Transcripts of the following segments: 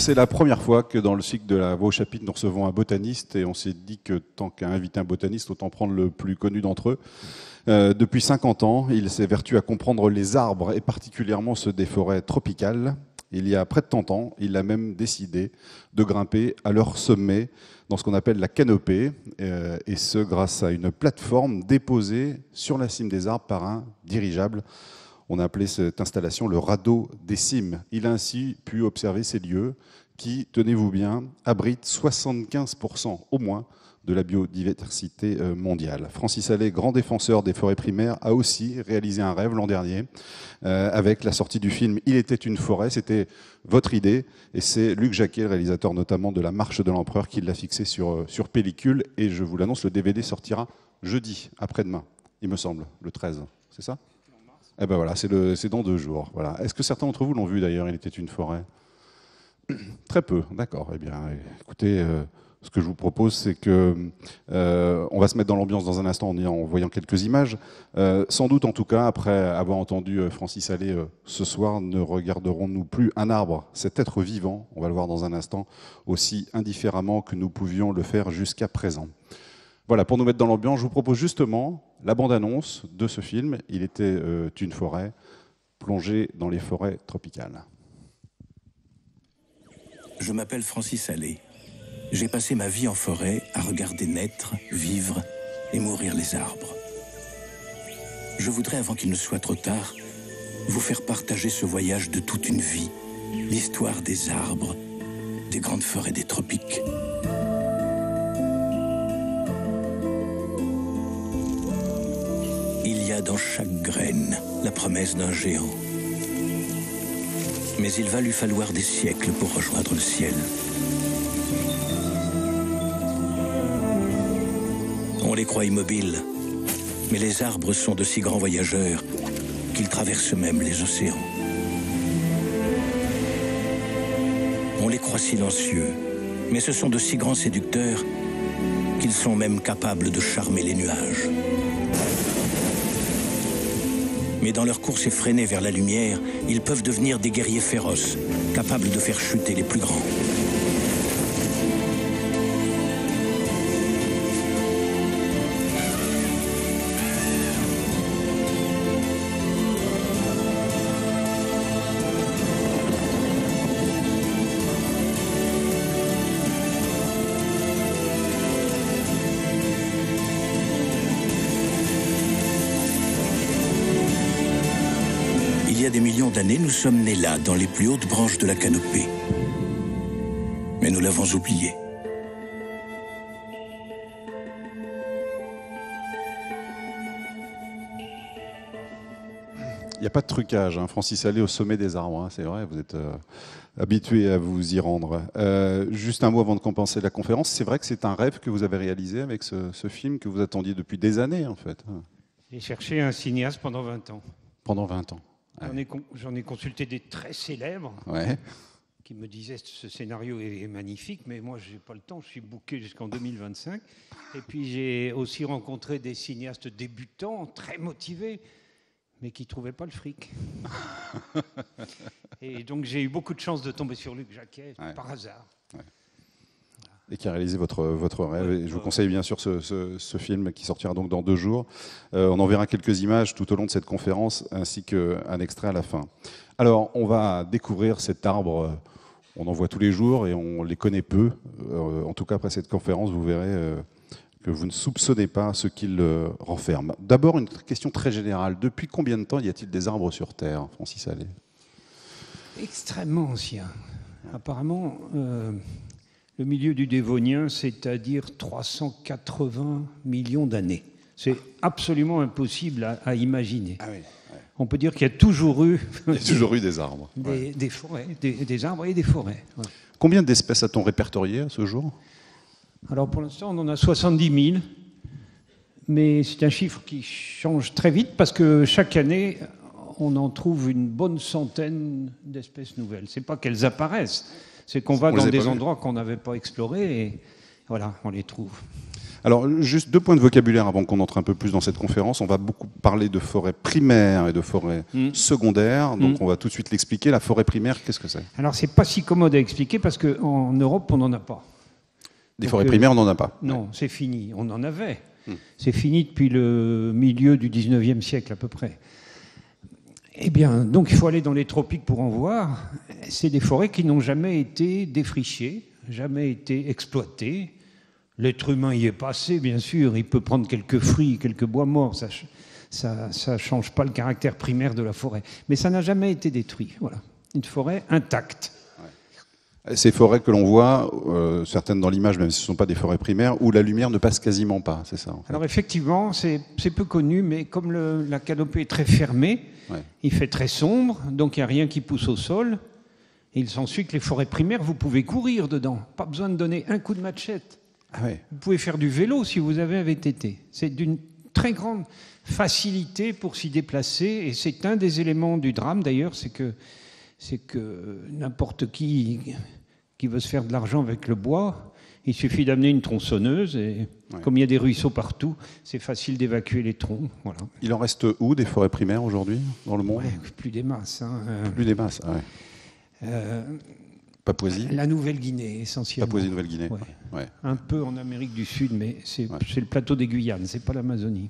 c'est la première fois que dans le cycle de la voix au chapitre, nous recevons un botaniste et on s'est dit que tant qu'à inviter un botaniste, autant prendre le plus connu d'entre eux. Depuis 50 ans, il s'évertue à comprendre les arbres et particulièrement ceux des forêts tropicales. Il y a près de 30 ans, il a même décidé de grimper à leur sommet dans ce qu'on appelle la canopée, et ce grâce à une plateforme déposée sur la cime des arbres par un dirigeable. On a appelé cette installation le radeau des cimes. Il a ainsi pu observer ces lieux qui, tenez-vous bien, abritent 75% au moins de la biodiversité mondiale. Francis Allais, grand défenseur des forêts primaires, a aussi réalisé un rêve l'an dernier avec la sortie du film « Il était une forêt ». C'était votre idée et c'est Luc Jacquet, le réalisateur notamment de La Marche de l'Empereur, qui l'a fixé sur pellicule. Et je vous l'annonce, le DVD sortira jeudi, après-demain, il me semble, le 13. C'est ça ? Eh ben voilà, c'est dans 2 jours. Voilà. Est-ce que certains d'entre vous l'ont vu d'ailleurs, Il était une forêt ? Très peu, d'accord. Eh bien, écoutez, ce que je vous propose, c'est que on va se mettre dans l'ambiance dans un instant en voyant quelques images. Sans doute, en tout cas, après avoir entendu Francis Allais ce soir, ne regarderons-nous plus un arbre, cet être vivant, on va le voir dans un instant, aussi indifféremment que nous pouvions le faire jusqu'à présent. Voilà, pour nous mettre dans l'ambiance, je vous propose justement la bande-annonce de ce film. Il était une forêt, plongée dans les forêts tropicales. Je m'appelle Francis Allais. J'ai passé ma vie en forêt à regarder naître, vivre et mourir les arbres. Je voudrais, avant qu'il ne soit trop tard, vous faire partager ce voyage de toute une vie, l'histoire des arbres, des grandes forêts des tropiques. Il y a dans chaque graine la promesse d'un géant. Mais il va lui falloir des siècles pour rejoindre le ciel. On les croit immobiles, mais les arbres sont de si grands voyageurs qu'ils traversent même les océans. On les croit silencieux, mais ce sont de si grands séducteurs qu'ils sont même capables de charmer les nuages. Mais dans leur course effrénée vers la lumière, ils peuvent devenir des guerriers féroces, capables de faire chuter les plus grands. Il y a des millions d'années, nous sommes nés là, dans les plus hautes branches de la canopée. Mais nous l'avons oublié. Il n'y a pas de trucage, hein. Francis Allais au sommet des arbres, hein. C'est vrai, vous êtes habitué à vous y rendre. Juste un mot avant de commencer la conférence. C'est vrai que c'est un rêve que vous avez réalisé avec ce film que vous attendiez depuis des années, en fait. J'ai cherché un cinéaste pendant 20 ans. Pendant 20 ans. J'en ai consulté des très célèbres qui me disaient ce scénario est magnifique, mais moi je n'ai pas le temps, je suis booké jusqu'en 2025. Et puis j'ai aussi rencontré des cinéastes débutants, très motivés, mais qui ne trouvaient pas le fric. Et donc j'ai eu beaucoup de chance de tomber sur Luc Jacquet, par hasard. Et qui a réalisé votre rêve. Et je vous conseille bien sûr ce film qui sortira donc dans 2 jours. On en verra quelques images tout au long de cette conférence, ainsi qu'un extrait à la fin. Alors, on va découvrir cet arbre. On en voit tous les jours et on les connaît peu. En tout cas, après cette conférence, vous verrez que vous ne soupçonnez pas ce qu'il renferme. D'abord, une question très générale. Depuis combien de temps y a-t-il des arbres sur Terre, Francis Allais ? Extrêmement ancien. Apparemment... le milieu du Dévonien, c'est-à-dire 380 millions d'années. C'est absolument impossible à imaginer. Ah oui, On peut dire qu'il y a toujours eu... Il y a toujours eu des arbres. Des forêts, des arbres et des forêts. Ouais. Combien d'espèces a-t-on répertoriées à ce jour ? Alors pour l'instant, on en a 70 000. Mais c'est un chiffre qui change très vite parce que chaque année, on en trouve une bonne centaine d'espèces nouvelles. Ce n'est pas qu'elles apparaissent. C'est qu'on va dans des endroits qu'on n'avait pas explorés et voilà, on les trouve. Alors, juste 2 points de vocabulaire avant qu'on entre un peu plus dans cette conférence. On va beaucoup parler de forêt primaire et de forêt secondaire. Donc, on va tout de suite l'expliquer. La forêt primaire, qu'est-ce que c'est? Alors, c'est pas si commode à expliquer parce qu'en Europe, on n'en a pas. Des forêts primaires, on n'en a pas. Non, c'est fini. On en avait. C'est fini depuis le milieu du 19e siècle à peu près. Eh bien, donc il faut aller dans les tropiques pour en voir. C'est des forêts qui n'ont jamais été défrichées, jamais été exploitées. L'être humain y est passé, bien sûr. Il peut prendre quelques fruits, quelques bois morts. Ça change pas le caractère primaire de la forêt. Mais ça n'a jamais été détruit. Voilà. Une forêt intacte. Ces forêts que l'on voit, certaines dans l'image, même si ce ne sont pas des forêts primaires, où la lumière ne passe quasiment pas, c'est ça en fait. Alors effectivement, c'est peu connu, mais comme la canopée est très fermée, il fait très sombre, donc il n'y a rien qui pousse au sol. Et il s'ensuit que les forêts primaires, vous pouvez courir dedans. Pas besoin de donner un coup de machette. Vous pouvez faire du vélo si vous avez un VTT. C'est d'une très grande facilité pour s'y déplacer. Et c'est un des éléments du drame d'ailleurs, c'est que n'importe qui veut se faire de l'argent avec le bois, il suffit d'amener une tronçonneuse et comme il y a des ruisseaux partout, c'est facile d'évacuer les troncs. Voilà. Il en reste où des forêts primaires aujourd'hui dans le monde? Plus des masses. Plus des masses, Papouasie? La Nouvelle-Guinée, essentiellement. Papouasie-Nouvelle-Guinée. Un peu en Amérique du Sud, mais c'est le plateau des Guyanes, c'est pas l'Amazonie.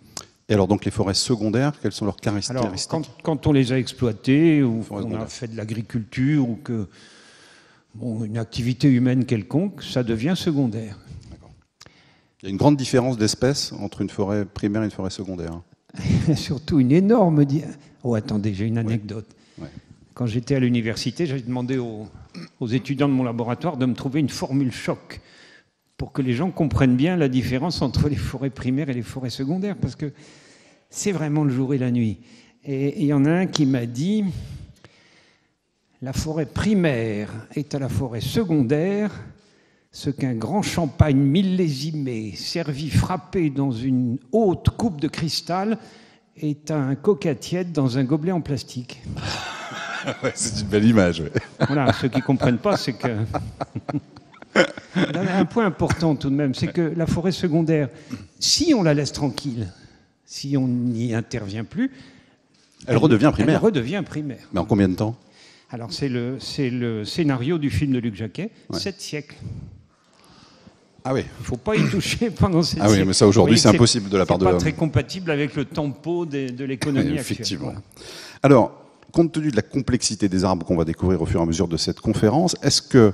Et alors donc les forêts secondaires, quelles sont leurs caractéristiques? Alors, quand on les a exploitées, ou qu'on a fait de l'agriculture, ou que une activité humaine quelconque, ça devient secondaire. Il y a une grande différence d'espèces entre une forêt primaire et une forêt secondaire. Surtout une énorme... Oh, attendez, j'ai une anecdote. Quand j'étais à l'université, j'avais demandé aux étudiants de mon laboratoire de me trouver une formule choc pour que les gens comprennent bien la différence entre les forêts primaires et les forêts secondaires, parce que c'est vraiment le jour et la nuit. Et il y en a un qui m'a dit « La forêt primaire est à la forêt secondaire ce qu'un grand champagne millésimé, servi frappé dans une haute coupe de cristal, est à un coca tiède dans un gobelet en plastique. » C'est une belle image. Voilà, ceux qui ne comprennent pas, c'est que... Il y a un point important tout de même, c'est que la forêt secondaire, si on la laisse tranquille, si on n'y intervient plus... Elle redevient primaire. Elle redevient primaire. Mais en combien de temps? Alors c'est le scénario du film de Luc Jacquet, 7 siècles. Ah oui. Il ne faut pas y toucher pendant 7 siècles. Ah oui, mais ça aujourd'hui c'est impossible de la part de l'homme. C'est pas très compatible avec le tempo de l'économie Effectivement. actuelle. Voilà. Alors, compte tenu de la complexité des arbres qu'on va découvrir au fur et à mesure de cette conférence, est-ce que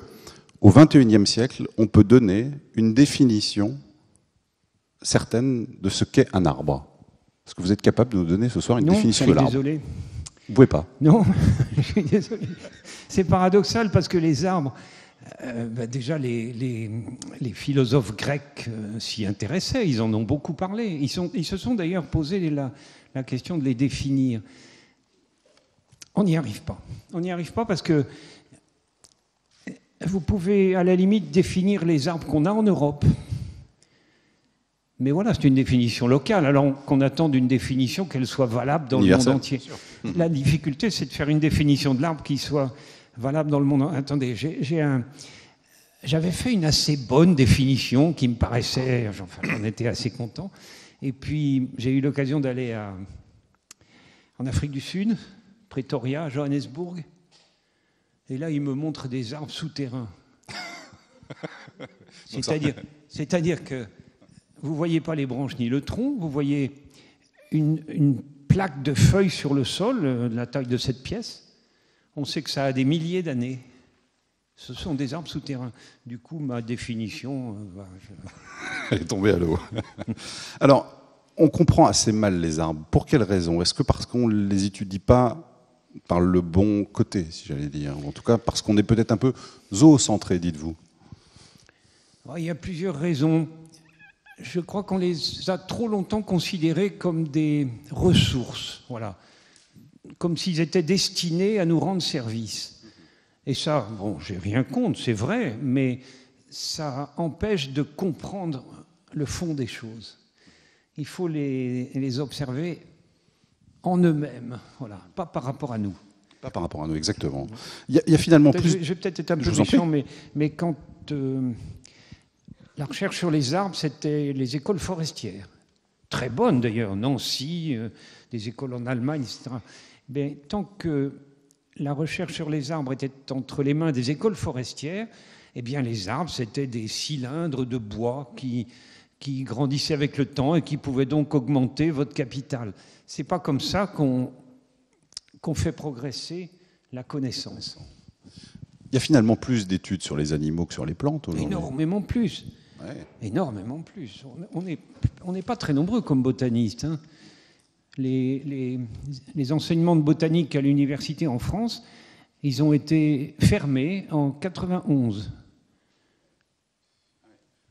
au XXIe siècle, on peut donner une définition certaine de ce qu'est un arbre? Est-ce que vous êtes capable de nous donner ce soir une définition de l'arbre? Non, je suis désolé. Vous pouvez pas? Non, je suis désolé. C'est paradoxal parce que les arbres, déjà les philosophes grecs s'y intéressaient, ils en ont beaucoup parlé. Ils se sont d'ailleurs posé la question de les définir. On n'y arrive pas. On n'y arrive pas parce que vous pouvez, à la limite, définir les arbres qu'on a en Europe. Mais voilà, c'est une définition locale, alors qu'on attend d'une définition qu'elle soit valable dans le monde entier. La difficulté, c'est de faire une définition de l'arbre qui soit valable dans le monde entier. Attendez, j'avais fait une assez bonne définition qui me paraissait... Enfin, j'en étais assez content. Et puis, j'ai eu l'occasion d'aller en Afrique du Sud, Pretoria, Johannesburg. Et là, il me montre des arbres souterrains. C'est-à-dire que vous ne voyez pas les branches ni le tronc, vous voyez une plaque de feuilles sur le sol, de la taille de cette pièce. On sait que ça a des milliers d'années. Ce sont des arbres souterrains. Du coup, ma définition... Elle est tombée à l'eau. Alors, on comprend assez mal les arbres. Pour quelles raisons? Est-ce que parce qu'on ne les étudie pas par le bon côté, si j'allais dire? Ou en tout cas, parce qu'on est peut-être un peu zoocentré, dites-vous? Il y a plusieurs raisons. Je crois qu'on les a trop longtemps considérés comme des ressources, voilà, comme s'ils étaient destinés à nous rendre service. Et ça, bon, j'ai rien contre, c'est vrai, mais ça empêche de comprendre le fond des choses. Il faut les observer en eux-mêmes, voilà, pas par rapport à nous. Pas par rapport à nous, exactement. Il y a finalement plus... Je vais peut-être être un peu méchant, mais quand... La recherche sur les arbres, c'était les écoles forestières. Très bonnes d'ailleurs, Nancy, des écoles en Allemagne, etc. Mais tant que la recherche sur les arbres était entre les mains des écoles forestières, eh bien les arbres, c'était des cylindres de bois qui grandissaient avec le temps et qui pouvaient donc augmenter votre capital. C'est pas comme ça qu'on fait progresser la connaissance. Il y a finalement plus d'études sur les animaux que sur les plantes aujourd'hui. Énormément plus. Ouais. Énormément plus. On n'est pas très nombreux comme botanistes. Hein. Les enseignements de botanique à l'université en France, ils ont été fermés en 91.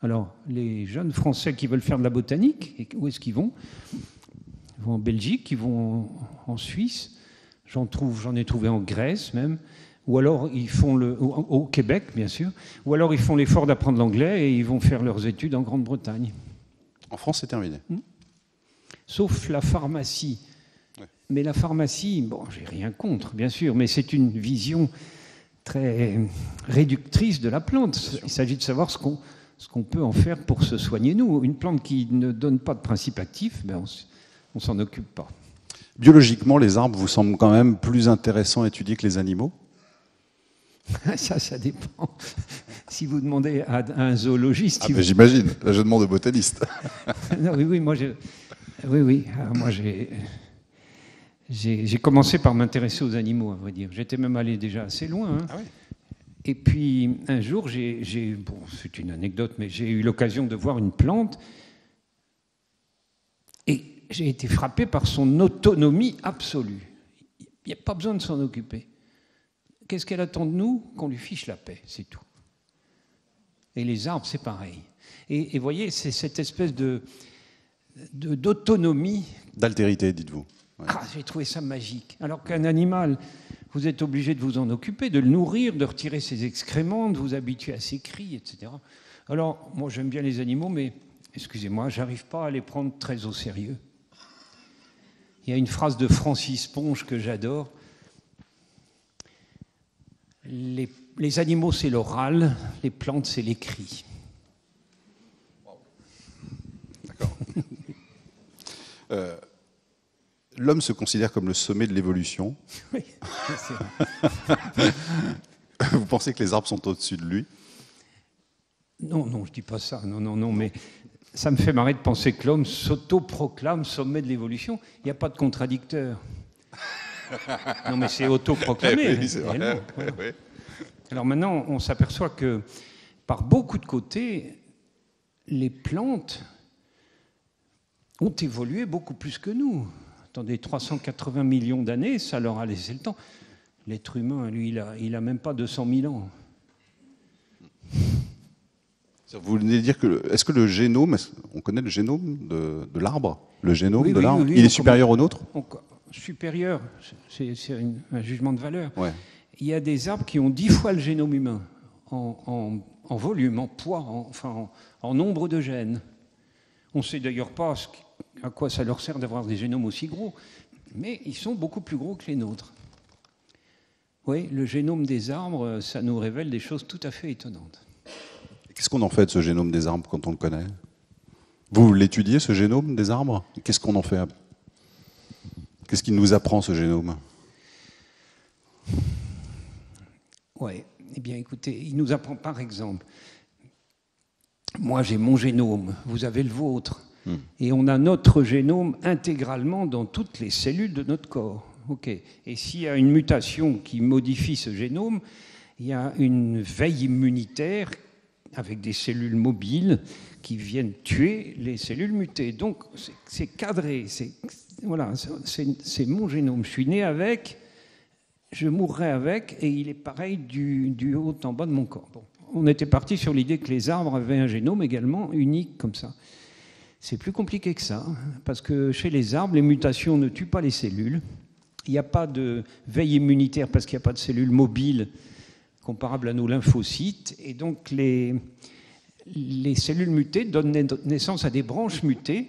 Alors, les jeunes Français qui veulent faire de la botanique, où est-ce qu'ils vont ? Ils vont en Belgique, ils vont en Suisse, j'en ai trouvé en Grèce même, ou alors ils font au Québec, bien sûr, ou alors ils font l'effort d'apprendre l'anglais et ils vont faire leurs études en Grande-Bretagne. En France, c'est terminé. Sauf la pharmacie. Ouais. Mais la pharmacie, bon, j'ai rien contre, bien sûr, mais c'est une vision très réductrice de la plante. Il s'agit de savoir ce qu'on peut en faire pour se soigner, nous. Une plante qui ne donne pas de principe actif, ben on s'en occupe pas. Biologiquement, les arbres vous semblent quand même plus intéressants à étudier que les animaux ? Ça dépend. Si vous demandez à un zoologiste... J'imagine, là je demande au botaniste. Non, oui, moi j'ai commencé par m'intéresser aux animaux, à vrai dire. J'étais même allé déjà assez loin. Hein. Ah oui. Et puis un jour, bon, c'est une anecdote, mais j'ai eu l'occasion de voir une plante et j'ai été frappé par son autonomie absolue. Il n'y a pas besoin de s'en occuper. Qu'est-ce qu'elle attend de nous ? Qu'on lui fiche la paix, c'est tout. Et les arbres, c'est pareil. Et vous voyez, c'est cette espèce d'autonomie. D'altérité, dites-vous. Ouais. Ah, j'ai trouvé ça magique. Alors qu'un animal, vous êtes obligé de vous en occuper, de le nourrir, de retirer ses excréments, de vous habituer à ses cris, etc. Alors, moi, j'aime bien les animaux, mais, excusez-moi, j'arrive pas à les prendre très au sérieux. Il y a une phrase de Francis Ponge que j'adore. Les animaux, c'est l'oral, les plantes, c'est les cris. D'accord. L'homme se considère comme le sommet de l'évolution. Oui, c'est vrai. Vous pensez que les arbres sont au-dessus de lui ? Non, je ne dis pas ça. Non, mais ça me fait marrer de penser que l'homme s'autoproclame sommet de l'évolution. Il n'y a pas de contradicteur. Non, mais c'est autoproclamé. Oui, c'est vrai. Voilà. Oui. Alors maintenant, on s'aperçoit que par beaucoup de côtés, les plantes ont évolué beaucoup plus que nous. Attendez, 380 millions d'années, ça leur a laissé le temps. L'être humain, lui, il a même pas 200 000 ans. Vous voulez dire que, est-ce que le génome, on connaît le génome de l'arbre ? Le génome de l'arbre, il est supérieur au nôtre ? Supérieur, c'est un jugement de valeur. Ouais. Il y a des arbres qui ont 10 fois le génome humain, en volume, en poids, en nombre de gènes. On ne sait d'ailleurs pas à quoi ça leur sert d'avoir des génomes aussi gros, mais ils sont beaucoup plus gros que les nôtres. Oui, le génome des arbres, ça nous révèle des choses tout à fait étonnantes. Qu'est-ce qu'on en fait de ce génome des arbres quand on le connaît ? Vous l'étudiez, ce génome des arbres ? Qu'est-ce qu'on en fait ? Qu'est-ce qu'il nous apprend, ce génome ? Oui, eh bien écoutez, il nous apprend par exemple, moi j'ai mon génome, vous avez le vôtre, et on a notre génome intégralement dans toutes les cellules de notre corps. Okay. Et s'il y a une mutation qui modifie ce génome, il y a une veille immunitaire avec des cellules mobiles qui viennent tuer les cellules mutées. Donc c'est cadré, voilà, c'est mon génome. Je suis né avec, je mourrai avec, et il est pareil du haut en bas de mon corps. Bon. On était parti sur l'idée que les arbres avaient un génome également unique comme ça. C'est plus compliqué que ça, parce que chez les arbres, les mutations ne tuent pas les cellules. Il n'y a pas de veille immunitaire parce qu'il n'y a pas de cellules mobiles comparables à nos lymphocytes. Et donc, les cellules mutées donnent naissance à des branches mutées.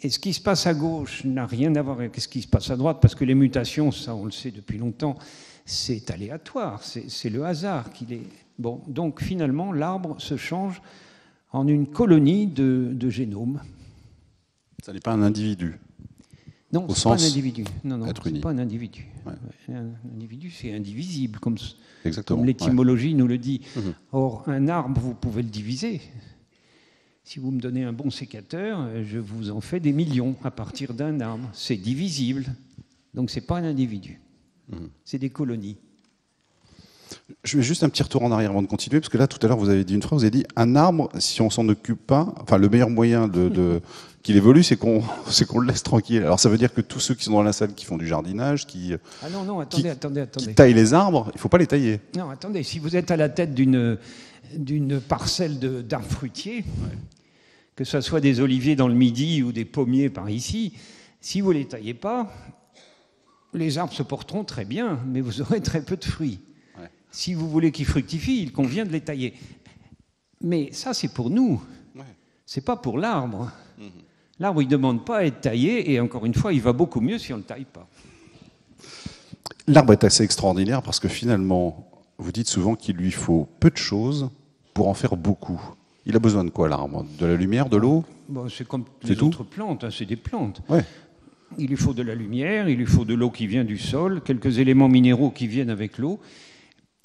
Et ce qui se passe à gauche n'a rien à voir avec ce qui se passe à droite, parce que les mutations, ça on le sait depuis longtemps, c'est aléatoire, c'est le hasard qui les... Bon, donc finalement, l'arbre se change en une colonie de génomes. Ça n'est pas un individu. Non, ce n'est pas un individu. Non, être ce uni. n'est pas un individu. Ouais. Un individu, c'est indivisible, comme Exactement, l'étymologie nous le dit. Or, un arbre, vous pouvez le diviser. Si vous me donnez un bon sécateur, je vous en fais des millions à partir d'un arbre. C'est divisible. Donc, ce n'est pas un individu. C'est des colonies. Je vais juste un petit retour en arrière avant de continuer, parce que là, tout à l'heure, vous avez dit une phrase, vous avez dit un arbre, si on s'en occupe pas, enfin, le meilleur moyen qu'il évolue, c'est qu'on le laisse tranquille. Alors, ça veut dire que tous ceux qui sont dans la salle, qui font du jardinage, Ah non, attendez. qui taillent les arbres, il ne faut pas les tailler. Non, attendez, si vous êtes à la tête d'une parcelle d'arbres fruitiers, que ce soit des oliviers dans le Midi ou des pommiers par ici, si vous ne les taillez pas, les arbres se porteront très bien, mais vous aurez très peu de fruits. Si vous voulez qu'ils fructifient, il convient de les tailler. Mais ça, c'est pour nous. C'est pas pour l'arbre. L'arbre, il ne demande pas à être taillé, et encore une fois, il va beaucoup mieux si on ne le taille pas. L'arbre est assez extraordinaire parce que finalement, vous dites souvent qu'il lui faut peu de choses pour en faire beaucoup. Il a besoin de quoi, l'arbre? De la lumière, de l'eau? Bon, c'est comme les autres plantes, c'est des plantes. Ouais. Il lui faut de la lumière, il lui faut de l'eau qui vient du sol, quelques éléments minéraux qui viennent avec l'eau.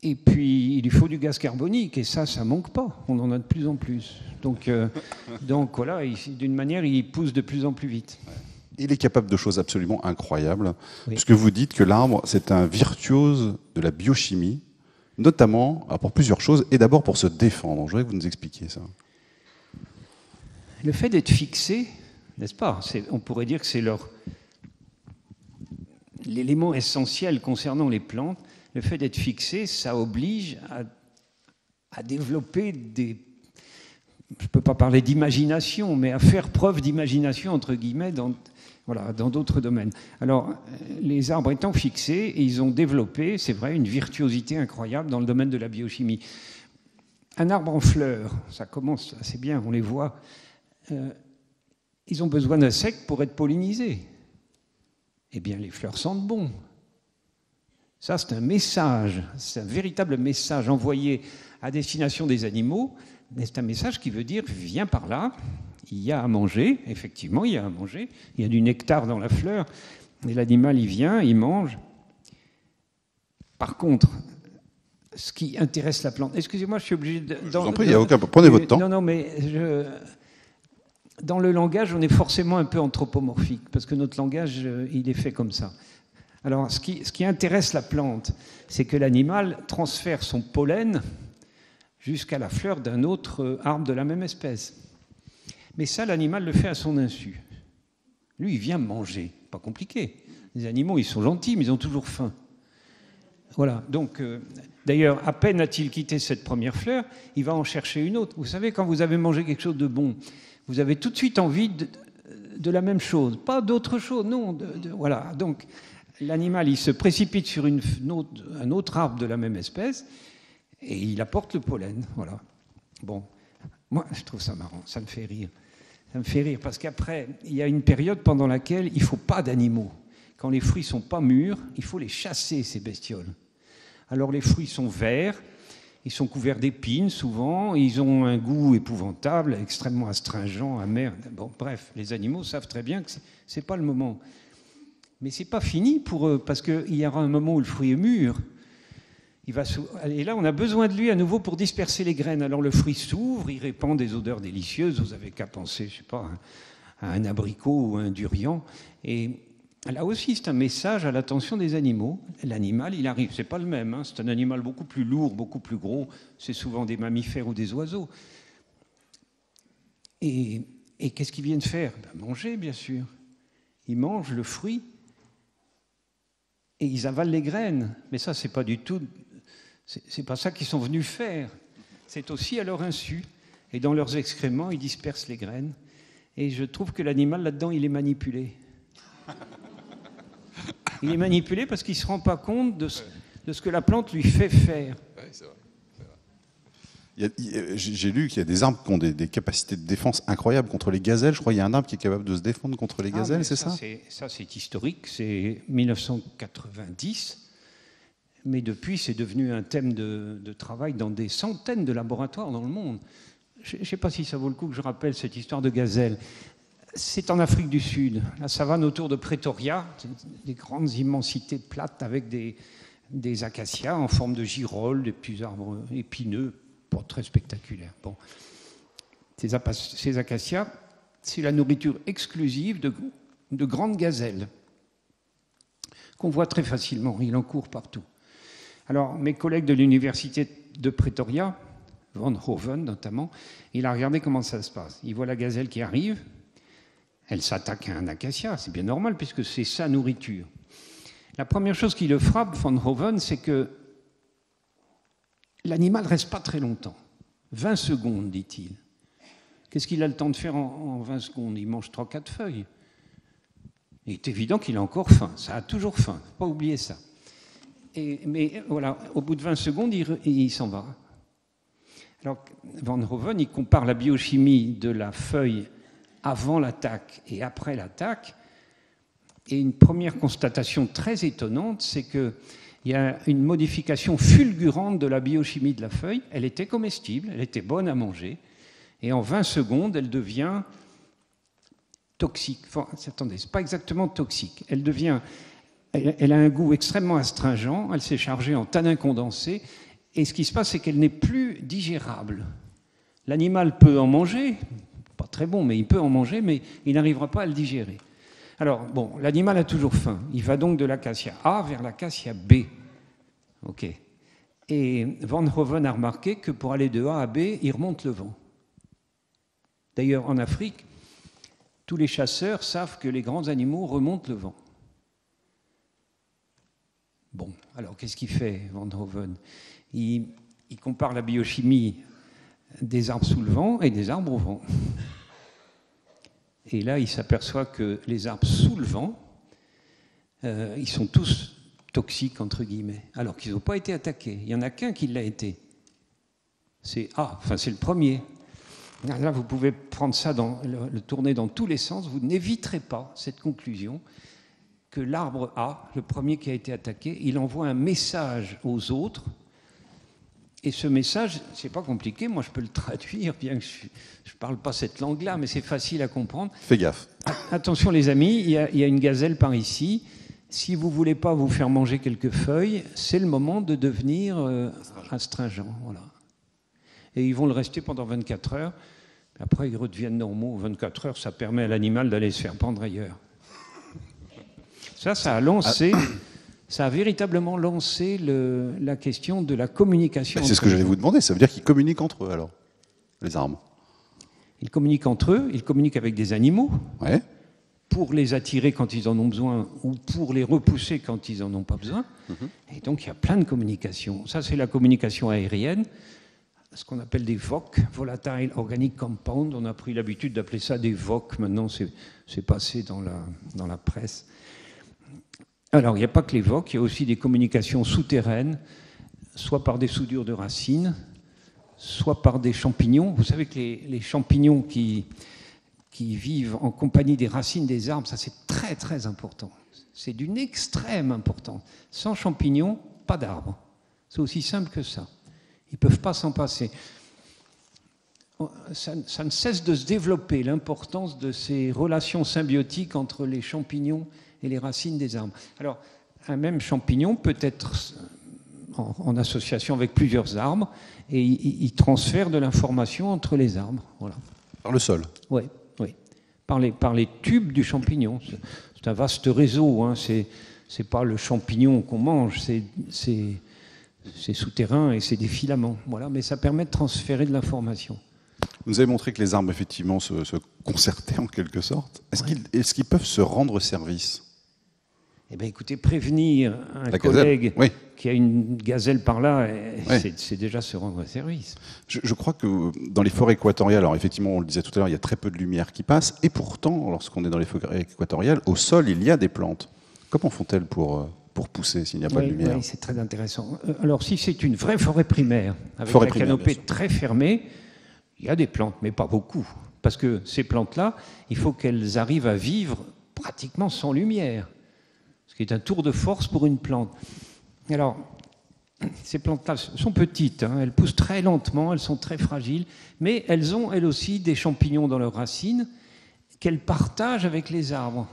Et puis, il lui faut du gaz carbonique, et ça ne manque pas. On en a de plus en plus. Donc voilà, d'une manière, il pousse de plus en plus vite. Il est capable de choses absolument incroyables, puisque vous dites que l'arbre, c'est un virtuose de la biochimie, notamment pour plusieurs choses, et d'abord pour se défendre. Je voudrais que vous nous expliquiez ça. Le fait d'être fixé, n'est-ce pas? On pourrait dire que c'est l'élément essentiel concernant les plantes. Le fait d'être fixé, ça oblige à développer je ne peux pas parler d'imagination, mais à faire preuve d'imagination, entre guillemets, dans d'autres domaines. Alors, les arbres étant fixés, ils ont développé, c'est vrai, une virtuosité incroyable dans le domaine de la biochimie. Un arbre en fleurs, ça commence assez bien, on les voit. Ils ont besoin d'un sec pour être pollinisés. Eh bien, les fleurs sentent bon. Ça, c'est un message, c'est un véritable message envoyé à destination des animaux, mais c'est un message qui veut dire « viens par là, il y a à manger », effectivement, il y a à manger, il y a du nectar dans la fleur, et l'animal, il vient, il mange. Par contre, ce qui intéresse la plante... Excusez-moi, je suis obligé de... Je vous en prie, il n'y a aucun... Prenez votre temps. Non, mais dans le langage, on est forcément un peu anthropomorphique, parce que notre langage, il est fait comme ça. Alors, ce qui intéresse la plante, c'est que l'animal transfère son pollen jusqu'à la fleur d'un autre arbre de la même espèce. Mais ça, l'animal le fait à son insu. Lui, il vient manger. Pas compliqué. Les animaux, ils sont gentils, mais ils ont toujours faim. Voilà. Donc, d'ailleurs, à peine a-t-il quitté cette première fleur, il va en chercher une autre. Vous savez, quand vous avez mangé quelque chose de bon, vous avez tout de suite envie de la même chose. Pas d'autre chose, non. Voilà. Donc, l'animal, il se précipite sur un autre arbre de la même espèce et il apporte le pollen. Voilà. Bon, moi, je trouve ça marrant, ça me fait rire. Ça me fait rire parce qu'après, il y a une période pendant laquelle il ne faut pas d'animaux. Quand les fruits ne sont pas mûrs, il faut les chasser, ces bestioles. Alors les fruits sont verts, ils sont couverts d'épines souvent, ils ont un goût épouvantable, extrêmement astringent, amer. Bon, bref, les animaux savent très bien que ce n'est pas le moment. Mais ce n'est pas fini pour eux, parce qu'il y aura un moment où le fruit est mûr. Et là, on a besoin de lui à nouveau pour disperser les graines. Alors le fruit s'ouvre, il répand des odeurs délicieuses. Vous n'avez qu'à penser, je ne sais pas, à un abricot ou à un durian. Et là aussi, c'est un message à l'attention des animaux. L'animal, il arrive. Ce n'est pas le même. Hein. C'est un animal beaucoup plus lourd, beaucoup plus gros. C'est souvent des mammifères ou des oiseaux. Et qu'est-ce qu'ils viennent faire? Manger, bien sûr. Ils mangent le fruit. Et ils avalent les graines. Mais ça, c'est pas du tout... C'est pas ça qu'ils sont venus faire. C'est aussi à leur insu. Et dans leurs excréments, ils dispersent les graines. Et je trouve que l'animal, là-dedans, il est manipulé. Il est manipulé parce qu'il ne se rend pas compte de ce que la plante lui fait faire. Oui, c'est vrai. J'ai lu qu'il y a des arbres qui ont des capacités de défense incroyables contre les gazelles. Je crois qu'il y a un arbre qui est capable de se défendre contre les gazelles, c'est ça? Ça, c'est historique. C'est 1990. Mais depuis, c'est devenu un thème de travail dans des centaines de laboratoires dans le monde. Je ne sais pas si ça vaut le coup que je rappelle cette histoire de gazelle. C'est en Afrique du Sud, la savane autour de Pretoria, des grandes immensités plates avec des acacias en forme de girolles, des petits arbres épineux, pas très spectaculaires. Bon. Ces acacias, c'est la nourriture exclusive de grandes gazelles qu'on voit très facilement. Il en court partout. Alors, mes collègues de l'université de Pretoria, Van Hoven notamment, il a regardé comment ça se passe. Il voit la gazelle qui arrive, elle s'attaque à un acacia, c'est bien normal puisque c'est sa nourriture. La première chose qui le frappe, Van Hoven, c'est que l'animal ne reste pas très longtemps. 20 secondes, dit-il. Qu'est-ce qu'il a le temps de faire en 20 secondes? Il mange 3-4 feuilles. Il est évident qu'il a encore faim. Ça a toujours faim, il ne faut pas oublier ça. Mais voilà, au bout de 20 secondes, il s'en va. Alors, Van Hoven, il compare la biochimie de la feuille avant l'attaque et après l'attaque. Et une première constatation très étonnante, c'est qu'il y a une modification fulgurante de la biochimie de la feuille. Elle était comestible, elle était bonne à manger. Et en 20 secondes, elle devient toxique. Enfin, attendez, ce n'est pas exactement toxique. Elle a un goût extrêmement astringent, elle s'est chargée en tanin condensé. Et ce qui se passe, c'est qu'elle n'est plus digérable. L'animal peut en manger, pas très bon, mais il peut en manger, mais il n'arrivera pas à le digérer. Alors, bon, l'animal a toujours faim. Il va donc de l'acacia A vers l'acacia B. OK. Et Van Hoven a remarqué que pour aller de A à B, il remonte le vent. D'ailleurs, en Afrique, tous les chasseurs savent que les grands animaux remontent le vent. Bon, alors qu'est-ce qu'il fait, Van Hoven ? Il compare la biochimie des arbres sous le vent et des arbres au vent. Et là, il s'aperçoit que les arbres sous le vent, ils sont tous toxiques, entre guillemets, alors qu'ils n'ont pas été attaqués. Il n'y en a qu'un qui l'a été. C'est le premier. Là, vous pouvez prendre ça, le tourner dans tous les sens. Vous n'éviterez pas cette conclusion que l'arbre A, le premier qui a été attaqué, il envoie un message aux autres. Et ce message, c'est pas compliqué, moi je peux le traduire, bien que je ne parle pas cette langue-là, mais c'est facile à comprendre. Fais gaffe. Attention les amis, il y a une gazelle par ici. Si vous ne voulez pas vous faire manger quelques feuilles, c'est le moment de devenir astringent. Voilà. Et ils vont le rester pendant 24 heures. Après, ils redeviennent normaux. 24 heures, ça permet à l'animal d'aller se faire pendre ailleurs. Ça a lancé... Ça a véritablement lancé la question de la communication. C'est ce que j'allais vous demander. Ça veut dire qu'ils communiquent entre eux, alors, les arbres. Ils communiquent entre eux, ils communiquent avec des animaux, ouais, pour les attirer quand ils en ont besoin ou pour les repousser quand ils n'en ont pas besoin. Et donc, il y a plein de communications. Ça, c'est la communication aérienne, ce qu'on appelle des VOC, Volatile Organic Compound. On a pris l'habitude d'appeler ça des VOC. Maintenant, c'est passé dans la presse. Alors, il n'y a pas que les VOC, il y a aussi des communications souterraines, soit par des soudures de racines, soit par des champignons. Vous savez que les champignons qui vivent en compagnie des racines des arbres, ça c'est très très important. C'est d'une extrême importance. Sans champignons, pas d'arbres. C'est aussi simple que ça. Ils ne peuvent pas s'en passer. Ça ne cesse de se développer, l'importance de ces relations symbiotiques entre les champignons et les racines des arbres. Alors, un même champignon peut être en association avec plusieurs arbres et il transfère de l'information entre les arbres. Voilà. Par le sol. Oui. Par les tubes du champignon. C'est un vaste réseau. Hein. C'est pas le champignon qu'on mange, c'est souterrain et c'est des filaments. Voilà. Mais ça permet de transférer de l'information. Vous avez montré que les arbres, effectivement, se concertaient en quelque sorte. Est-ce qu'ils peuvent se rendre service ? Eh bien, écoutez, prévenir un collègue qui a une gazelle par là, c'est déjà se rendre service. Je crois que dans les forêts équatoriales, alors effectivement, on le disait tout à l'heure, il y a très peu de lumière qui passe, et pourtant, lorsqu'on est dans les forêts équatoriales, au sol, il y a des plantes. Comment font-elles pour pousser s'il n'y a pas de lumière ? Oui, c'est très intéressant. Alors, si c'est une vraie forêt primaire, avec la canopée très fermée, il y a des plantes, mais pas beaucoup. Parce que ces plantes-là, il faut qu'elles arrivent à vivre pratiquement sans lumière. Ce qui est un tour de force pour une plante. Alors, ces plantes-là sont petites, hein, elles poussent très lentement, elles sont très fragiles, mais elles ont, elles aussi, des champignons dans leurs racines qu'elles partagent avec les arbres.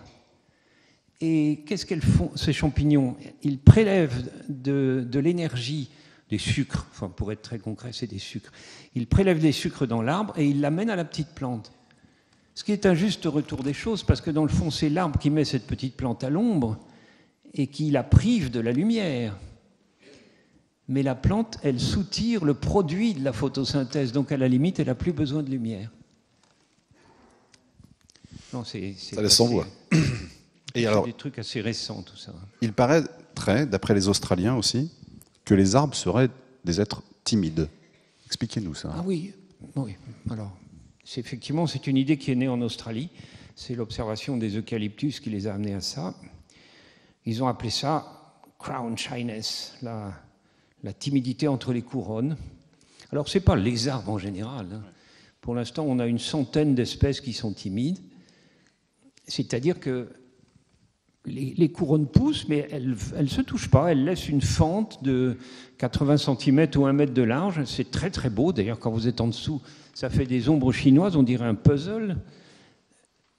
Et qu'est-ce qu'elles font, ces champignons? Ils prélèvent de l'énergie, des sucres, enfin pour être très concret, c'est des sucres. Ils prélèvent des sucres dans l'arbre et ils l'amènent à la petite plante. Ce qui est un juste retour des choses, parce que dans le fond, c'est l'arbre qui met cette petite plante à l'ombre et qui la prive de la lumière. Mais la plante, elle soutire le produit de la photosynthèse, donc à la limite, elle n'a plus besoin de lumière. Non, ça laisse sans voix. Et alors, des trucs assez récents, tout ça. Il paraîtrait, d'après les Australiens aussi, que les arbres seraient des êtres timides. Expliquez-nous ça. Ah oui. Alors, effectivement, c'est une idée qui est née en Australie. C'est l'observation des eucalyptus qui les a amenés à ça. Ils ont appelé ça crown shyness, la timidité entre les couronnes. Alors, ce n'est pas les arbres en général. Hein. Pour l'instant, on a une centaine d'espèces qui sont timides. C'est-à-dire que les couronnes poussent, mais elles ne se touchent pas. Elles laissent une fente de 80 cm ou 1 mètre de large. C'est très, très beau. D'ailleurs, quand vous êtes en dessous, ça fait des ombres chinoises, on dirait un puzzle.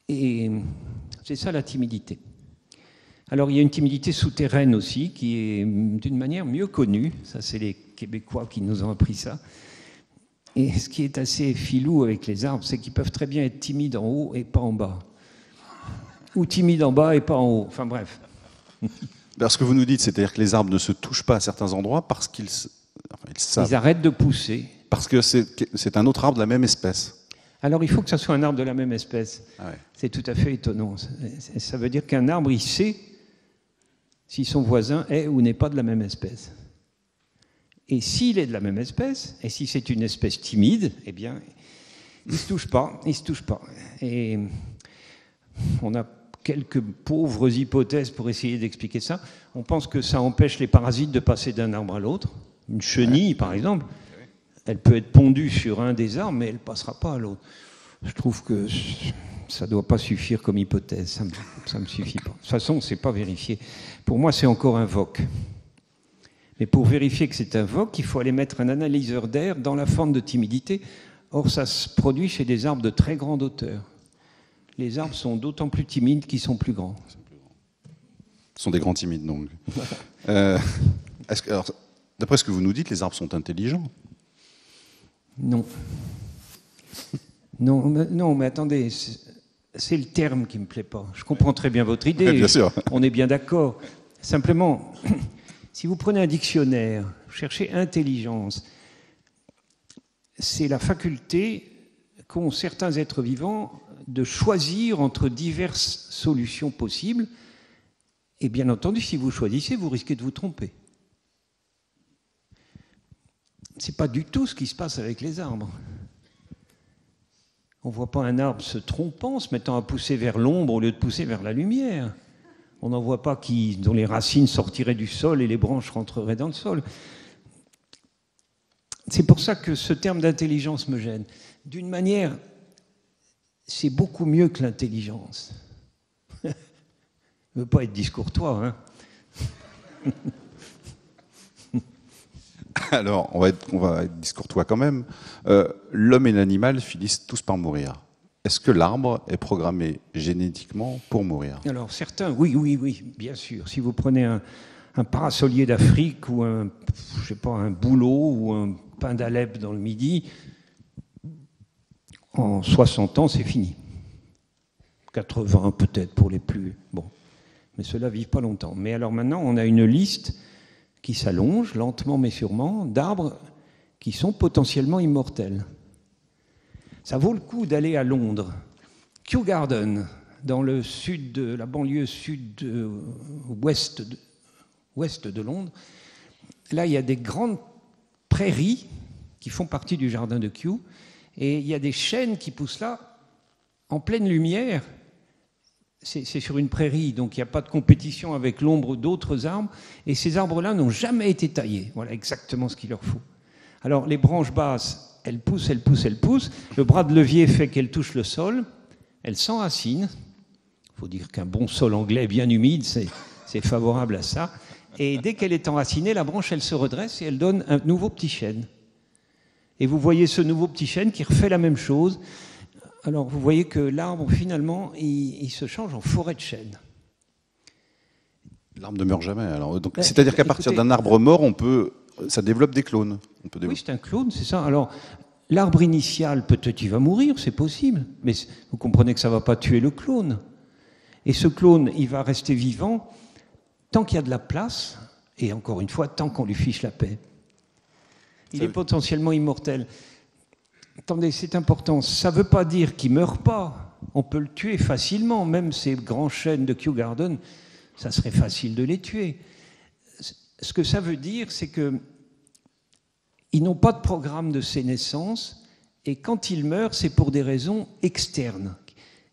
Et c'est ça la timidité. Alors, il y a une timidité souterraine aussi, qui est d'une manière mieux connue. Ça, c'est les Québécois qui nous ont appris ça. Et ce qui est assez filou avec les arbres, c'est qu'ils peuvent très bien être timides en haut et pas en bas. Ou timides en bas et pas en haut. Enfin, bref. Alors, ce que vous nous dites, c'est-à-dire que les arbres ne se touchent pas à certains endroits parce qu'ils savent. Ils arrêtent de pousser. Parce que c'est un autre arbre de la même espèce. Alors, il faut que ça soit un arbre de la même espèce. Ah ouais. C'est tout à fait étonnant. Ça veut dire qu'un arbre, il sait si son voisin est ou n'est pas de la même espèce. Et s'il est de la même espèce, et si c'est une espèce timide, eh bien, il ne se touche pas. Il se touche pas. Et on a quelques pauvres hypothèses pour essayer d'expliquer ça. On pense que ça empêche les parasites de passer d'un arbre à l'autre. Une chenille, par exemple, elle peut être pondue sur un des arbres, mais elle ne passera pas à l'autre. Je trouve que ça ne doit pas suffire comme hypothèse. Ça me suffit pas. De toute façon, ce n'est pas vérifié. Pour moi, c'est encore un VOC. Mais pour vérifier que c'est un VOC, il faut aller mettre un analyseur d'air dans la forme de timidité. Or, ça se produit chez des arbres de très grande hauteur. Les arbres sont d'autant plus timides qu'ils sont plus grands. Ce sont des grands timides, donc. Alors, d'après ce que vous nous dites, les arbres sont intelligents? Non. Non, mais attendez, c'est le terme qui ne me plaît pas. Je comprends très bien votre idée. Bien sûr. On est bien d'accord. Simplement, si vous prenez un dictionnaire, vous cherchez intelligence, c'est la faculté qu'ont certains êtres vivants de choisir entre diverses solutions possibles. Et bien entendu, si vous choisissez, vous risquez de vous tromper. Ce n'est pas du tout ce qui se passe avec les arbres. On ne voit pas un arbre se trompant, se mettant à pousser vers l'ombre au lieu de pousser vers la lumière. On n'en voit pas dont les racines sortiraient du sol et les branches rentreraient dans le sol. C'est pour ça que ce terme d'intelligence me gêne. D'une manière, c'est beaucoup mieux que l'intelligence. Je ne veux pas être discourtois, hein. Alors, on va être discourtois quand même. L'homme et l'animal finissent tous par mourir. Est-ce que l'arbre est programmé génétiquement pour mourir? Alors, certains, oui, bien sûr. Si vous prenez un parasolier d'Afrique ou un bouleau ou un pin d'Alep dans le Midi, en 60 ans, c'est fini. 80 peut-être pour les plus... Bon, mais ceux-là ne vivent pas longtemps. Mais alors maintenant, on a une liste qui s'allonge, lentement mais sûrement, d'arbres qui sont potentiellement immortels. Ça vaut le coup d'aller à Londres. Kew Garden, dans le sud de la banlieue sud-ouest de Londres. Là, il y a des grandes prairies qui font partie du jardin de Kew. Et il y a des chênes qui poussent là, en pleine lumière. C'est sur une prairie, donc il n'y a pas de compétition avec l'ombre d'autres arbres. Et ces arbres-là n'ont jamais été taillés. Voilà exactement ce qu'il leur faut. Alors, les branches basses, elles poussent. Le bras de levier fait qu'elles touchent le sol. Elles s'enracinent. Il faut dire qu'un bon sol anglais bien humide, c'est favorable à ça. Et dès qu'elle est enracinée, la branche, elle se redresse et elle donne un nouveau petit chêne. Et vous voyez ce nouveau petit chêne qui refait la même chose. Alors, vous voyez que l'arbre, finalement, il se change en forêt de chêne. L'arbre ne meurt jamais. Alors, donc, c'est-à-dire qu'à partir d'un arbre mort, ça développe des clones. Oui, c'est un clone, c'est ça. Alors, l'arbre initial, peut-être il va mourir, c'est possible. Mais vous comprenez que ça ne va pas tuer le clone. Et ce clone, il va rester vivant tant qu'il y a de la place, et encore une fois, tant qu'on lui fiche la paix. Il est potentiellement immortel. Attendez, c'est important. Ça ne veut pas dire qu'il ne meurt pas. On peut le tuer facilement. Même ces grands chênes de Kew Garden, ça serait facile de les tuer. Ce que ça veut dire, c'est qu'ils n'ont pas de programme de sénescence, et quand ils meurent, c'est pour des raisons externes,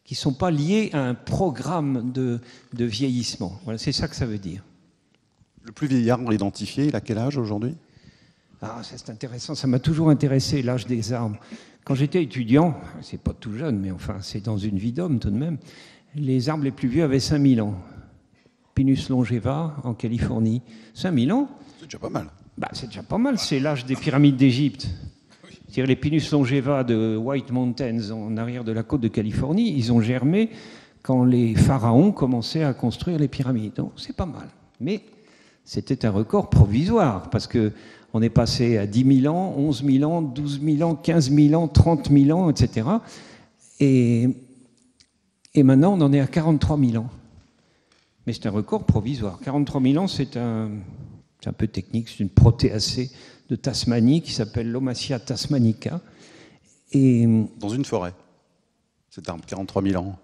qui ne sont pas liées à un programme de vieillissement. Voilà, c'est ça que ça veut dire. Le plus vieil arbre identifié, il a quel âge aujourd'hui ? Ah, ça c'est intéressant, ça m'a toujours intéressé, l'âge des arbres. Quand j'étais étudiant, c'est pas tout jeune, mais enfin, c'est dans une vie d'homme tout de même, les arbres les plus vieux avaient 5000 ans. Pinus longeva, en Californie. 5000 ans ? C'est déjà pas mal. C'est déjà pas mal, c'est l'âge des pyramides d'Égypte. C'est-à-dire les Pinus longeva de White Mountains, en arrière de la côte de Californie, ils ont germé quand les pharaons commençaient à construire les pyramides. Donc c'est pas mal. Mais c'était un record provisoire, parce que on est passé à 10 000 ans, 11 000 ans, 12 000 ans, 15 000 ans, 30 000 ans, etc. Et maintenant, on en est à 43 000 ans. Mais c'est un record provisoire. 43 000 ans, c'est un peu technique, c'est une protéacée de Tasmanie qui s'appelle Lomacia tasmanica. Et dans une forêt, cet arbre, 43 000 ans.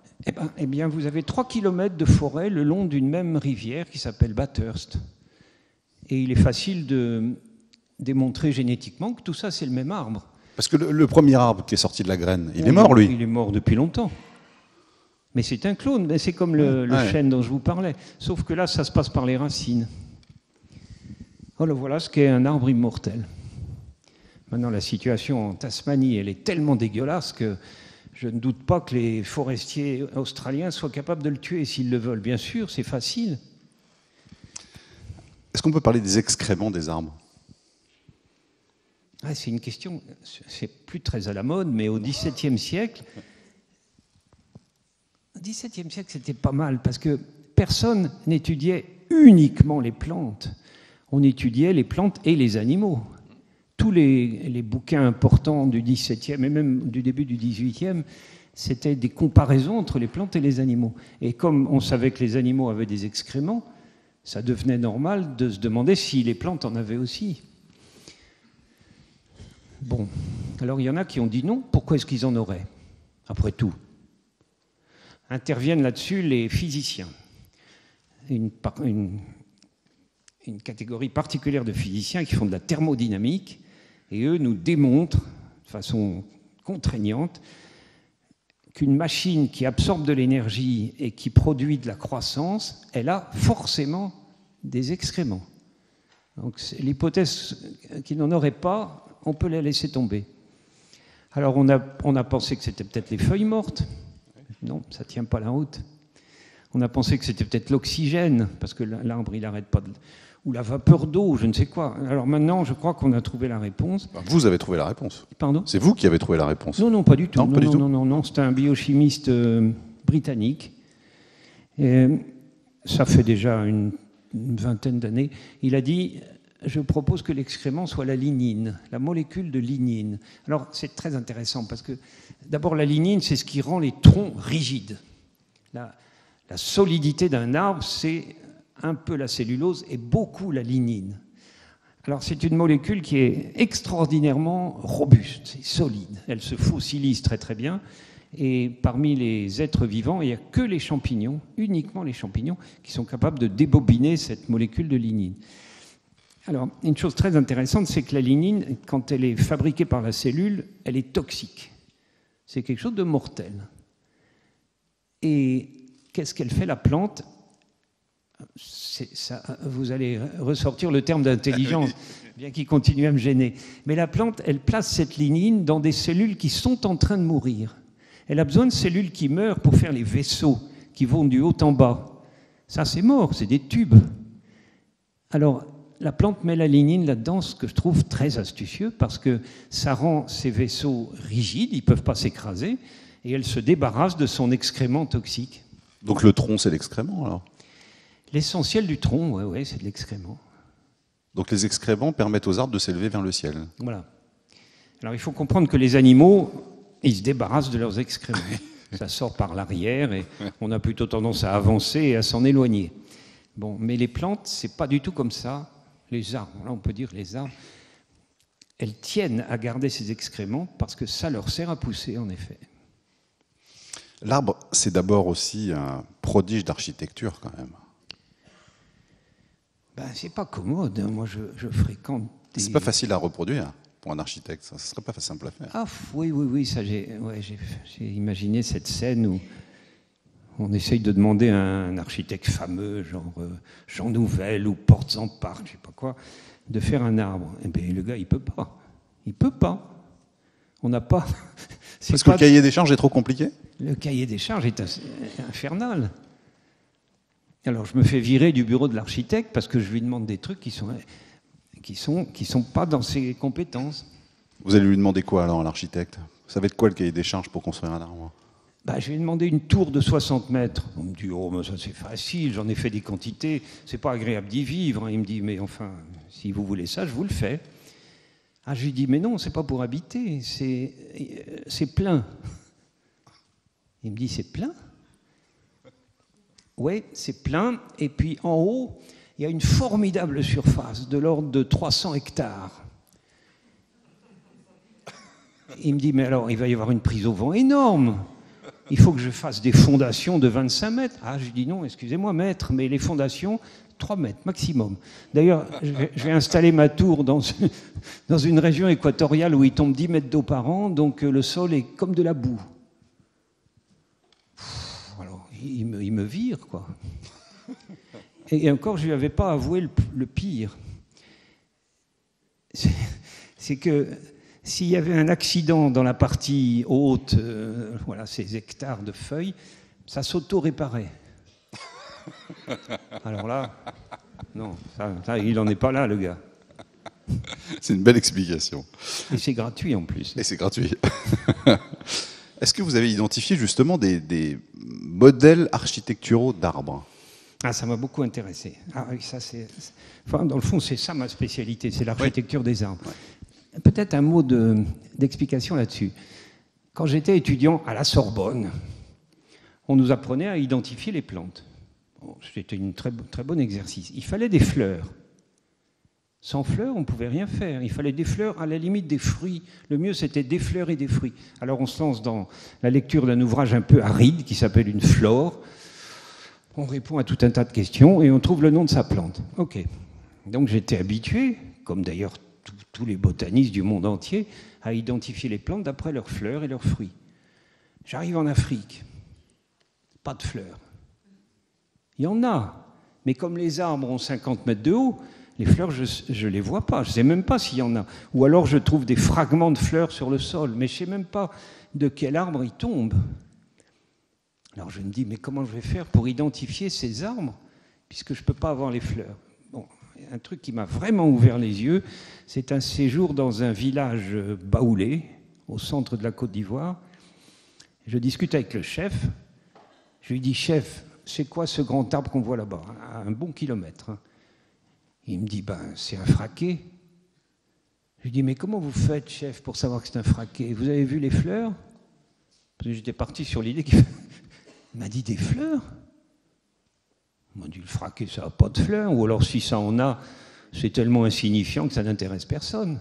Eh bien, vous avez 3 km de forêt le long d'une même rivière qui s'appelle Bathurst. Et il est facile de démontrer génétiquement que tout ça, c'est le même arbre. Parce que le premier arbre qui est sorti de la graine, il est mort, lui. Il est mort depuis longtemps. Mais c'est un clone, c'est comme le chêne dont je vous parlais. Sauf que là, ça se passe par les racines. Voilà ce qu'est un arbre immortel. Maintenant, la situation en Tasmanie, elle est tellement dégueulasse que je ne doute pas que les forestiers australiens soient capables de le tuer s'ils le veulent. Bien sûr, c'est facile. Est-ce qu'on peut parler des excréments des arbres ? C'est une question, c'est plus très à la mode, mais au XVIIe siècle, c'était pas mal, parce que personne n'étudiait uniquement les plantes. On étudiait les plantes et les animaux. Tous les bouquins importants du XVIIe et même du début du XVIIIe, c'était des comparaisons entre les plantes et les animaux. Et comme on savait que les animaux avaient des excréments, ça devenait normal de se demander si les plantes en avaient aussi. Bon, alors il y en a qui ont dit non, pourquoi est-ce qu'ils en auraient ? Après tout, interviennent là-dessus les physiciens. Une catégorie particulière de physiciens qui font de la thermodynamique, et eux nous démontrent, de façon contraignante, qu'une machine qui absorbe de l'énergie et qui produit de la croissance, elle a forcément des excréments. Donc l'hypothèse qu'il n'en aurait pas, on peut la laisser tomber. Alors on a pensé que c'était peut-être les feuilles mortes. Non, ça ne tient pas la route. On a pensé que c'était peut-être l'oxygène, parce que l'arbre, il n'arrête pas de... Ou la vapeur d'eau, je ne sais quoi. Alors maintenant, je crois qu'on a trouvé la réponse. Vous avez trouvé la réponse. Pardon ? C'est vous qui avez trouvé la réponse. Non, pas du tout. Non, c'est un biochimiste britannique. Et ça fait déjà une vingtaine d'années. Il a dit... Je propose que l'excrément soit la lignine, la molécule de lignine. Alors, c'est très intéressant parce que, d'abord, la lignine, c'est ce qui rend les troncs rigides. La solidité d'un arbre, c'est un peu la cellulose et beaucoup la lignine. Alors, c'est une molécule qui est extraordinairement robuste, c'est solide. Elle se fossilise très très bien. Et parmi les êtres vivants, il n'y a que les champignons, uniquement les champignons, qui sont capables de débobiner cette molécule de lignine. Alors, une chose très intéressante, c'est que la lignine, quand elle est fabriquée par la cellule, elle est toxique. C'est quelque chose de mortel. Et qu'est-ce qu'elle fait, la plante ? Vous allez ressortir le terme d'intelligence, bien qu'il continue à me gêner. Mais la plante, elle place cette lignine dans des cellules qui sont en train de mourir. Elle a besoin de cellules qui meurent pour faire les vaisseaux qui vont du haut en bas. Ça, c'est mort, c'est des tubes. Alors, la plante mélaninine là-dedans, ce que je trouve très astucieux, parce que ça rend ces vaisseaux rigides, ils ne peuvent pas s'écraser, et elle se débarrasse de son excrément toxique. Donc le tronc, c'est l'excrément, alors? L'essentiel du tronc, ouais, c'est de l'excrément. Donc les excréments permettent aux arbres de s'élever vers le ciel. Voilà. Alors il faut comprendre que les animaux, ils se débarrassent de leurs excréments. Ça sort par l'arrière, et on a plutôt tendance à avancer et à s'en éloigner. Bon, mais les plantes, c'est pas du tout comme ça. Les arbres, là on peut dire les arbres, elles tiennent à garder ces excréments parce que ça leur sert à pousser, en effet. L'arbre, c'est d'abord aussi un prodige d'architecture, quand même. Ben, c'est pas commode. Moi, je fréquente des... C'est pas facile à reproduire pour un architecte. Ça serait pas simple à faire. Ah, oui. Ça, j'ai imaginé cette scène où on essaye de demander à un architecte fameux, genre Jean Nouvel ou Portes en Parc, je sais pas quoi, de faire un arbre. Et bien, le gars, il peut pas. Il peut pas. On n'a pas... Parce que le cahier des charges est trop compliqué? Le cahier des charges est infernal. Alors, je me fais virer du bureau de l'architecte parce que je lui demande des trucs qui sont pas dans ses compétences. Vous allez lui demander quoi, alors, à l'architecte? Vous savez de quoi le cahier des charges pour construire un arbre? Bah, je lui ai demandé une tour de 60 mètres. On me dit, oh, mais ça c'est facile, j'en ai fait des quantités, c'est pas agréable d'y vivre. Il me dit, mais enfin, si vous voulez ça, je vous le fais. Ah, je lui dis, mais non, c'est pas pour habiter, c'est plein. Il me dit, c'est plein? Oui, c'est plein. Et puis en haut, il y a une formidable surface de l'ordre de 300 hectares. Il me dit, mais alors, il va y avoir une prise au vent énorme. Il faut que je fasse des fondations de 25 mètres. Ah, je lui dis, non, excusez-moi, maître, mais les fondations, 3 mètres maximum. D'ailleurs, je vais installer ma tour dans une région équatoriale où il tombe 10 mètres d'eau par an, donc le sol est comme de la boue. Alors, il me vire, quoi. Et encore, je ne lui avais pas avoué le pire. C'est que s'il y avait un accident dans la partie haute, voilà, ces hectares de feuilles, ça s'auto-réparait. Alors là, non, ça, il n'en est pas là, le gars. C'est une belle explication. Et c'est gratuit en plus. Et c'est gratuit. Est-ce que vous avez identifié justement des modèles architecturaux d'arbres? Ah, ça m'a beaucoup intéressé. Ah oui, ça enfin, dans le fond, c'est ça ma spécialité, c'est l'architecture des arbres. Ouais. Peut-être un mot d'explication là-dessus. Quand j'étais étudiant à la Sorbonne, on nous apprenait à identifier les plantes. Bon, c'était un très bon exercice. Il fallait des fleurs. Sans fleurs, on ne pouvait rien faire. Il fallait des fleurs, à la limite des fruits. Le mieux, c'était des fleurs et des fruits. Alors on se lance dans la lecture d'un ouvrage un peu aride qui s'appelle Une flore. On répond à tout un tas de questions et on trouve le nom de sa plante. OK. Donc j'étais habitué, comme d'ailleurs tous les botanistes du monde entier, à identifier les plantes d'après leurs fleurs et leurs fruits. J'arrive en Afrique. Pas de fleurs. Il y en a. Mais comme les arbres ont 50 mètres de haut, les fleurs, je ne les vois pas. Je ne sais même pas s'il y en a. Ou alors je trouve des fragments de fleurs sur le sol, mais je ne sais même pas de quel arbre ils tombent. Alors je me dis, mais comment je vais faire pour identifier ces arbres, puisque je ne peux pas avoir les fleurs? Bon, un truc qui m'a vraiment ouvert les yeux, c'est un séjour dans un village baoulé, au centre de la Côte d'Ivoire. Je discute avec le chef. Je lui dis, chef, c'est quoi ce grand arbre qu'on voit là-bas, à un bon kilomètre? Il me dit, c'est un fraqué. Je lui dis, mais comment vous faites, chef, pour savoir que c'est un fraqué? Vous avez vu les fleurs? Parce que j'étais parti sur l'idée qu'il m'a dit, des fleurs? Il m'a dit, le fraqué, ça n'a pas de fleurs. Ou alors, si ça en a, c'est tellement insignifiant que ça n'intéresse personne.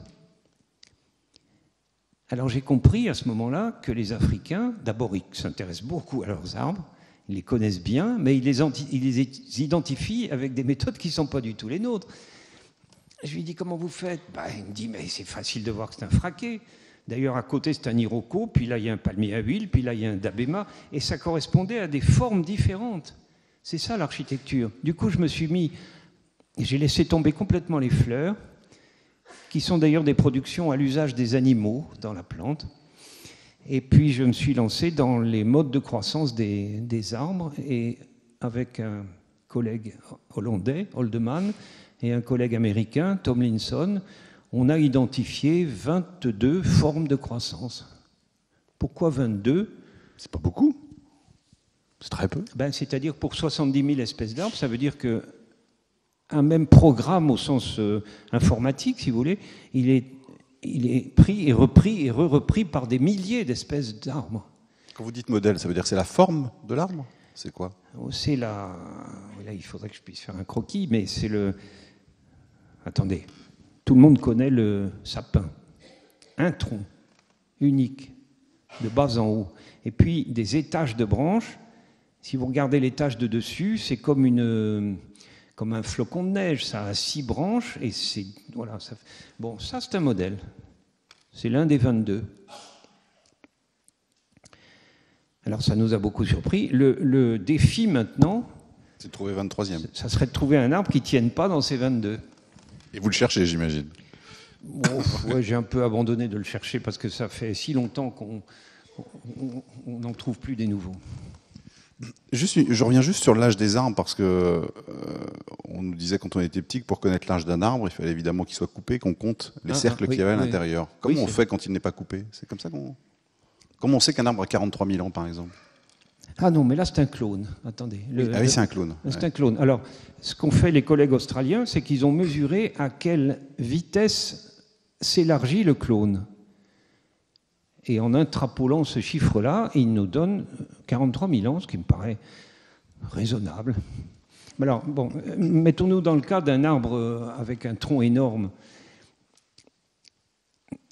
Alors, j'ai compris à ce moment-là que les Africains, d'abord, ils s'intéressent beaucoup à leurs arbres, ils les connaissent bien, mais ils les identifient avec des méthodes qui ne sont pas du tout les nôtres. Je lui dis, comment vous faites? Il me dit, mais c'est facile de voir que c'est un fraqué. D'ailleurs, à côté, c'est un iroko, puis là, il y a un palmier à huile, puis là, il y a un dabéma, et ça correspondait à des formes différentes. C'est ça, l'architecture. Du coup, je me suis mis, j'ai laissé tomber complètement les fleurs, qui sont d'ailleurs des productions à l'usage des animaux dans la plante. Et puis, je me suis lancé dans les modes de croissance des arbres, et avec un collègue hollandais, Holdeman, et un collègue américain, Tomlinson, on a identifié 22 formes de croissance. Pourquoi 22 ? C'est pas beaucoup. C'est très peu. C'est-à-dire pour 70 000 espèces d'arbres, ça veut dire qu'un même programme au sens informatique, si vous voulez, il est pris et repris et repris par des milliers d'espèces d'arbres. Quand vous dites modèle, ça veut dire que c'est la forme de l'arbre ? C'est quoi ? C'est là, il faudrait que je puisse faire un croquis, mais c'est le... Attendez, tout le monde connaît le sapin. Un tronc unique, de bas en haut, et puis des étages de branches. Si vous regardez l'étage de dessus, c'est comme un flocon de neige. Ça a 6 branches et c'est voilà. Bon, ça c'est un modèle. C'est l'un des 22. Alors ça nous a beaucoup surpris. Le défi maintenant, c'est de trouver 23e. Ça serait de trouver un arbre qui ne tienne pas dans ces 22. Et vous le cherchez, j'imagine. Bon, ouais, j'ai un peu abandonné de le chercher parce que ça fait si longtemps qu'on n'en trouve plus des nouveaux. Je reviens juste sur l'âge des arbres parce que on nous disait quand on était petit que pour connaître l'âge d'un arbre, il fallait évidemment qu'il soit coupé, qu'on compte les cercles qu'il y avait à l'intérieur. Comment on fait quand il n'est pas coupé ? C'est comme ça qu'on... Comment on sait qu'un arbre a 43 000 ans, par exemple ? Ah non, mais là c'est un clone. Attendez. Oui, c'est un clone. C'est un clone. Alors, ce qu'ont fait les collègues australiens, c'est qu'ils ont mesuré à quelle vitesse s'élargit le clone. Et en intrapolant ce chiffre-là, il nous donne 43 000 ans, ce qui me paraît raisonnable. Alors, bon, mettons-nous dans le cas d'un arbre avec un tronc énorme.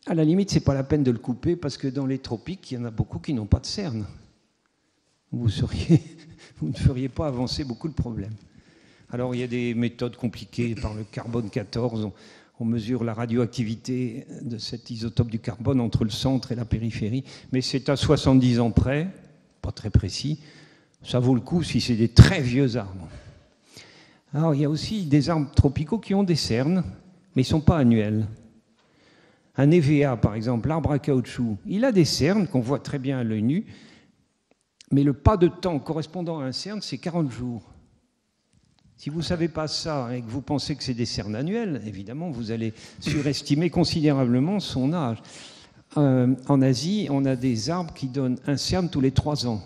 À la limite, ce n'est pas la peine de le couper parce que dans les tropiques, il y en a beaucoup qui n'ont pas de cernes. Vous ne feriez pas avancer beaucoup le problème. Alors, il y a des méthodes compliquées par le carbone 14. On mesure la radioactivité de cet isotope du carbone entre le centre et la périphérie. Mais c'est à 70 ans près, pas très précis. Ça vaut le coup si c'est des très vieux arbres. Alors, il y a aussi des arbres tropicaux qui ont des cernes, mais ils ne sont pas annuels. Un EVA, par exemple, l'arbre à caoutchouc, il a des cernes qu'on voit très bien à l'œil nu, mais le pas de temps correspondant à un cerne, c'est 40 jours. Si vous ne savez pas ça et que vous pensez que c'est des cernes annuelles, évidemment, vous allez surestimer considérablement son âge. En Asie, on a des arbres qui donnent un cerne tous les 3 ans.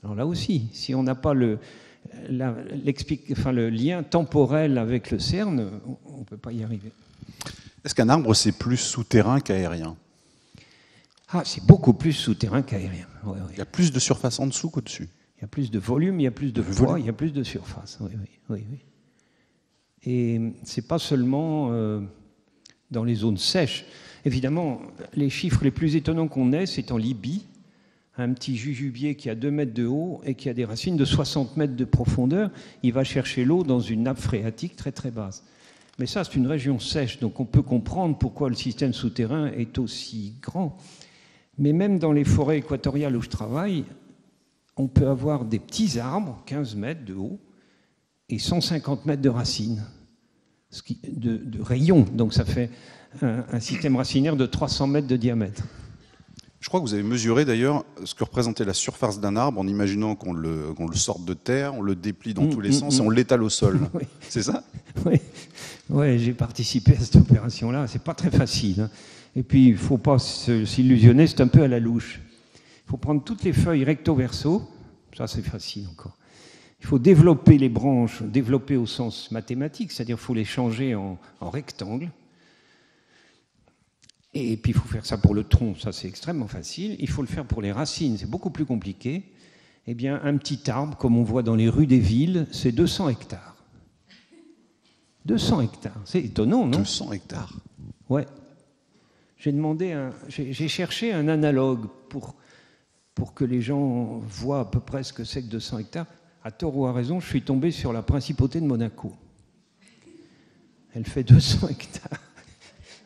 Alors là aussi, si on n'a pas le lien temporel avec le cerne, on ne peut pas y arriver. Est-ce qu'un arbre, c'est plus souterrain qu'aérien ? Ah, c'est beaucoup plus souterrain qu'aérien. Ouais. Il y a plus de surface en dessous qu'au-dessus. Il y a plus de volume, il y a plus de poids, il y a plus de surface. Oui. Et ce n'est pas seulement dans les zones sèches. Évidemment, les chiffres les plus étonnants qu'on ait, c'est en Libye, un petit jujubier qui a 2 mètres de haut et qui a des racines de 60 mètres de profondeur. Il va chercher l'eau dans une nappe phréatique très très basse. Mais ça, c'est une région sèche, donc on peut comprendre pourquoi le système souterrain est aussi grand. Mais même dans les forêts équatoriales où je travaille, on peut avoir des petits arbres, 15 mètres de haut, et 150 mètres de racines, de rayons. Donc ça fait un système racinaire de 300 mètres de diamètre. Je crois que vous avez mesuré d'ailleurs ce que représentait la surface d'un arbre en imaginant qu'on le sorte de terre, on le déplie dans tous les sens et on l'étale au sol. Oui. C'est ça ? Oui, j'ai participé à cette opération-là. C'est pas très facile. Et puis, il ne faut pas s'illusionner, c'est un peu à la louche. Il faut prendre toutes les feuilles recto-verso. Ça, c'est facile encore. Il faut développer les branches, développer au sens mathématique, c'est-à-dire qu'il faut les changer en rectangles. Et puis, il faut faire ça pour le tronc, ça c'est extrêmement facile. Il faut le faire pour les racines, c'est beaucoup plus compliqué. Eh bien, un petit arbre, comme on voit dans les rues des villes, c'est 200 hectares. 200 hectares, c'est étonnant, non ? 200 hectares. Ouais. J'ai cherché un analogue pour que les gens voient à peu près ce que c'est que 200 hectares. À tort ou à raison, je suis tombé sur la principauté de Monaco. Elle fait 200 hectares.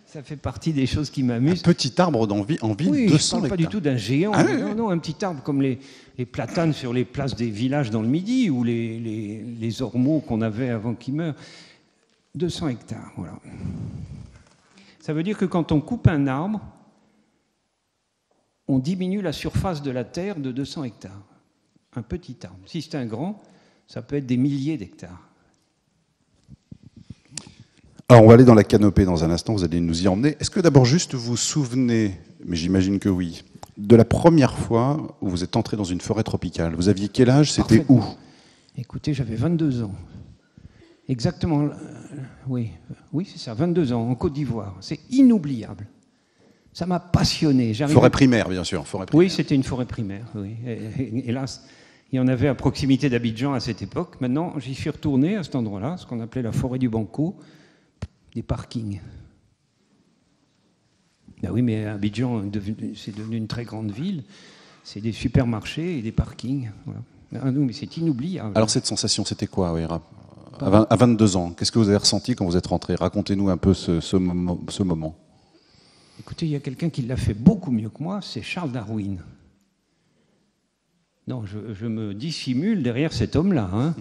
Ça fait partie des choses qui m'amusent. Un petit arbre en ville, oui, 200 hectares. Je ne parle pas du tout d'un géant. Ah, non, un petit arbre comme les platanes sur les places des villages dans le Midi ou les ormeaux qu'on avait avant qu'ils meurent. 200 hectares, voilà. Ça veut dire que quand on coupe un arbre, on diminue la surface de la terre de 200 hectares. Un petit arbre. Si c'est un grand, ça peut être des milliers d'hectares. Alors, on va aller dans la canopée dans un instant, vous allez nous y emmener. Est-ce que d'abord, juste vous vous souvenez, mais j'imagine que oui, de la première fois où vous êtes entré dans une forêt tropicale? Vous aviez quel âge? C'était où? Écoutez, j'avais 22 ans. Exactement, oui, c'est ça, 22 ans, en Côte d'Ivoire. C'est inoubliable. Ça m'a passionné. Forêt primaire, bien sûr. Forêt primaire. Oui, c'était une forêt primaire, oui. Hélas, il y en avait à proximité d'Abidjan à cette époque. Maintenant, j'y suis retourné à cet endroit-là, ce qu'on appelait la forêt du Banco, des parkings. Ben oui, mais Abidjan, c'est devenu une très grande ville. C'est des supermarchés et des parkings. Voilà. Ah non, mais c'est inoubliable. Alors cette sensation, c'était quoi, oui, à 22 ans? Qu'est-ce que vous avez ressenti quand vous êtes rentré? Racontez-nous un peu ce moment. Écoutez, il y a quelqu'un qui l'a fait beaucoup mieux que moi, c'est Charles Darwin. Non, je me dissimule derrière cet homme-là. Hein.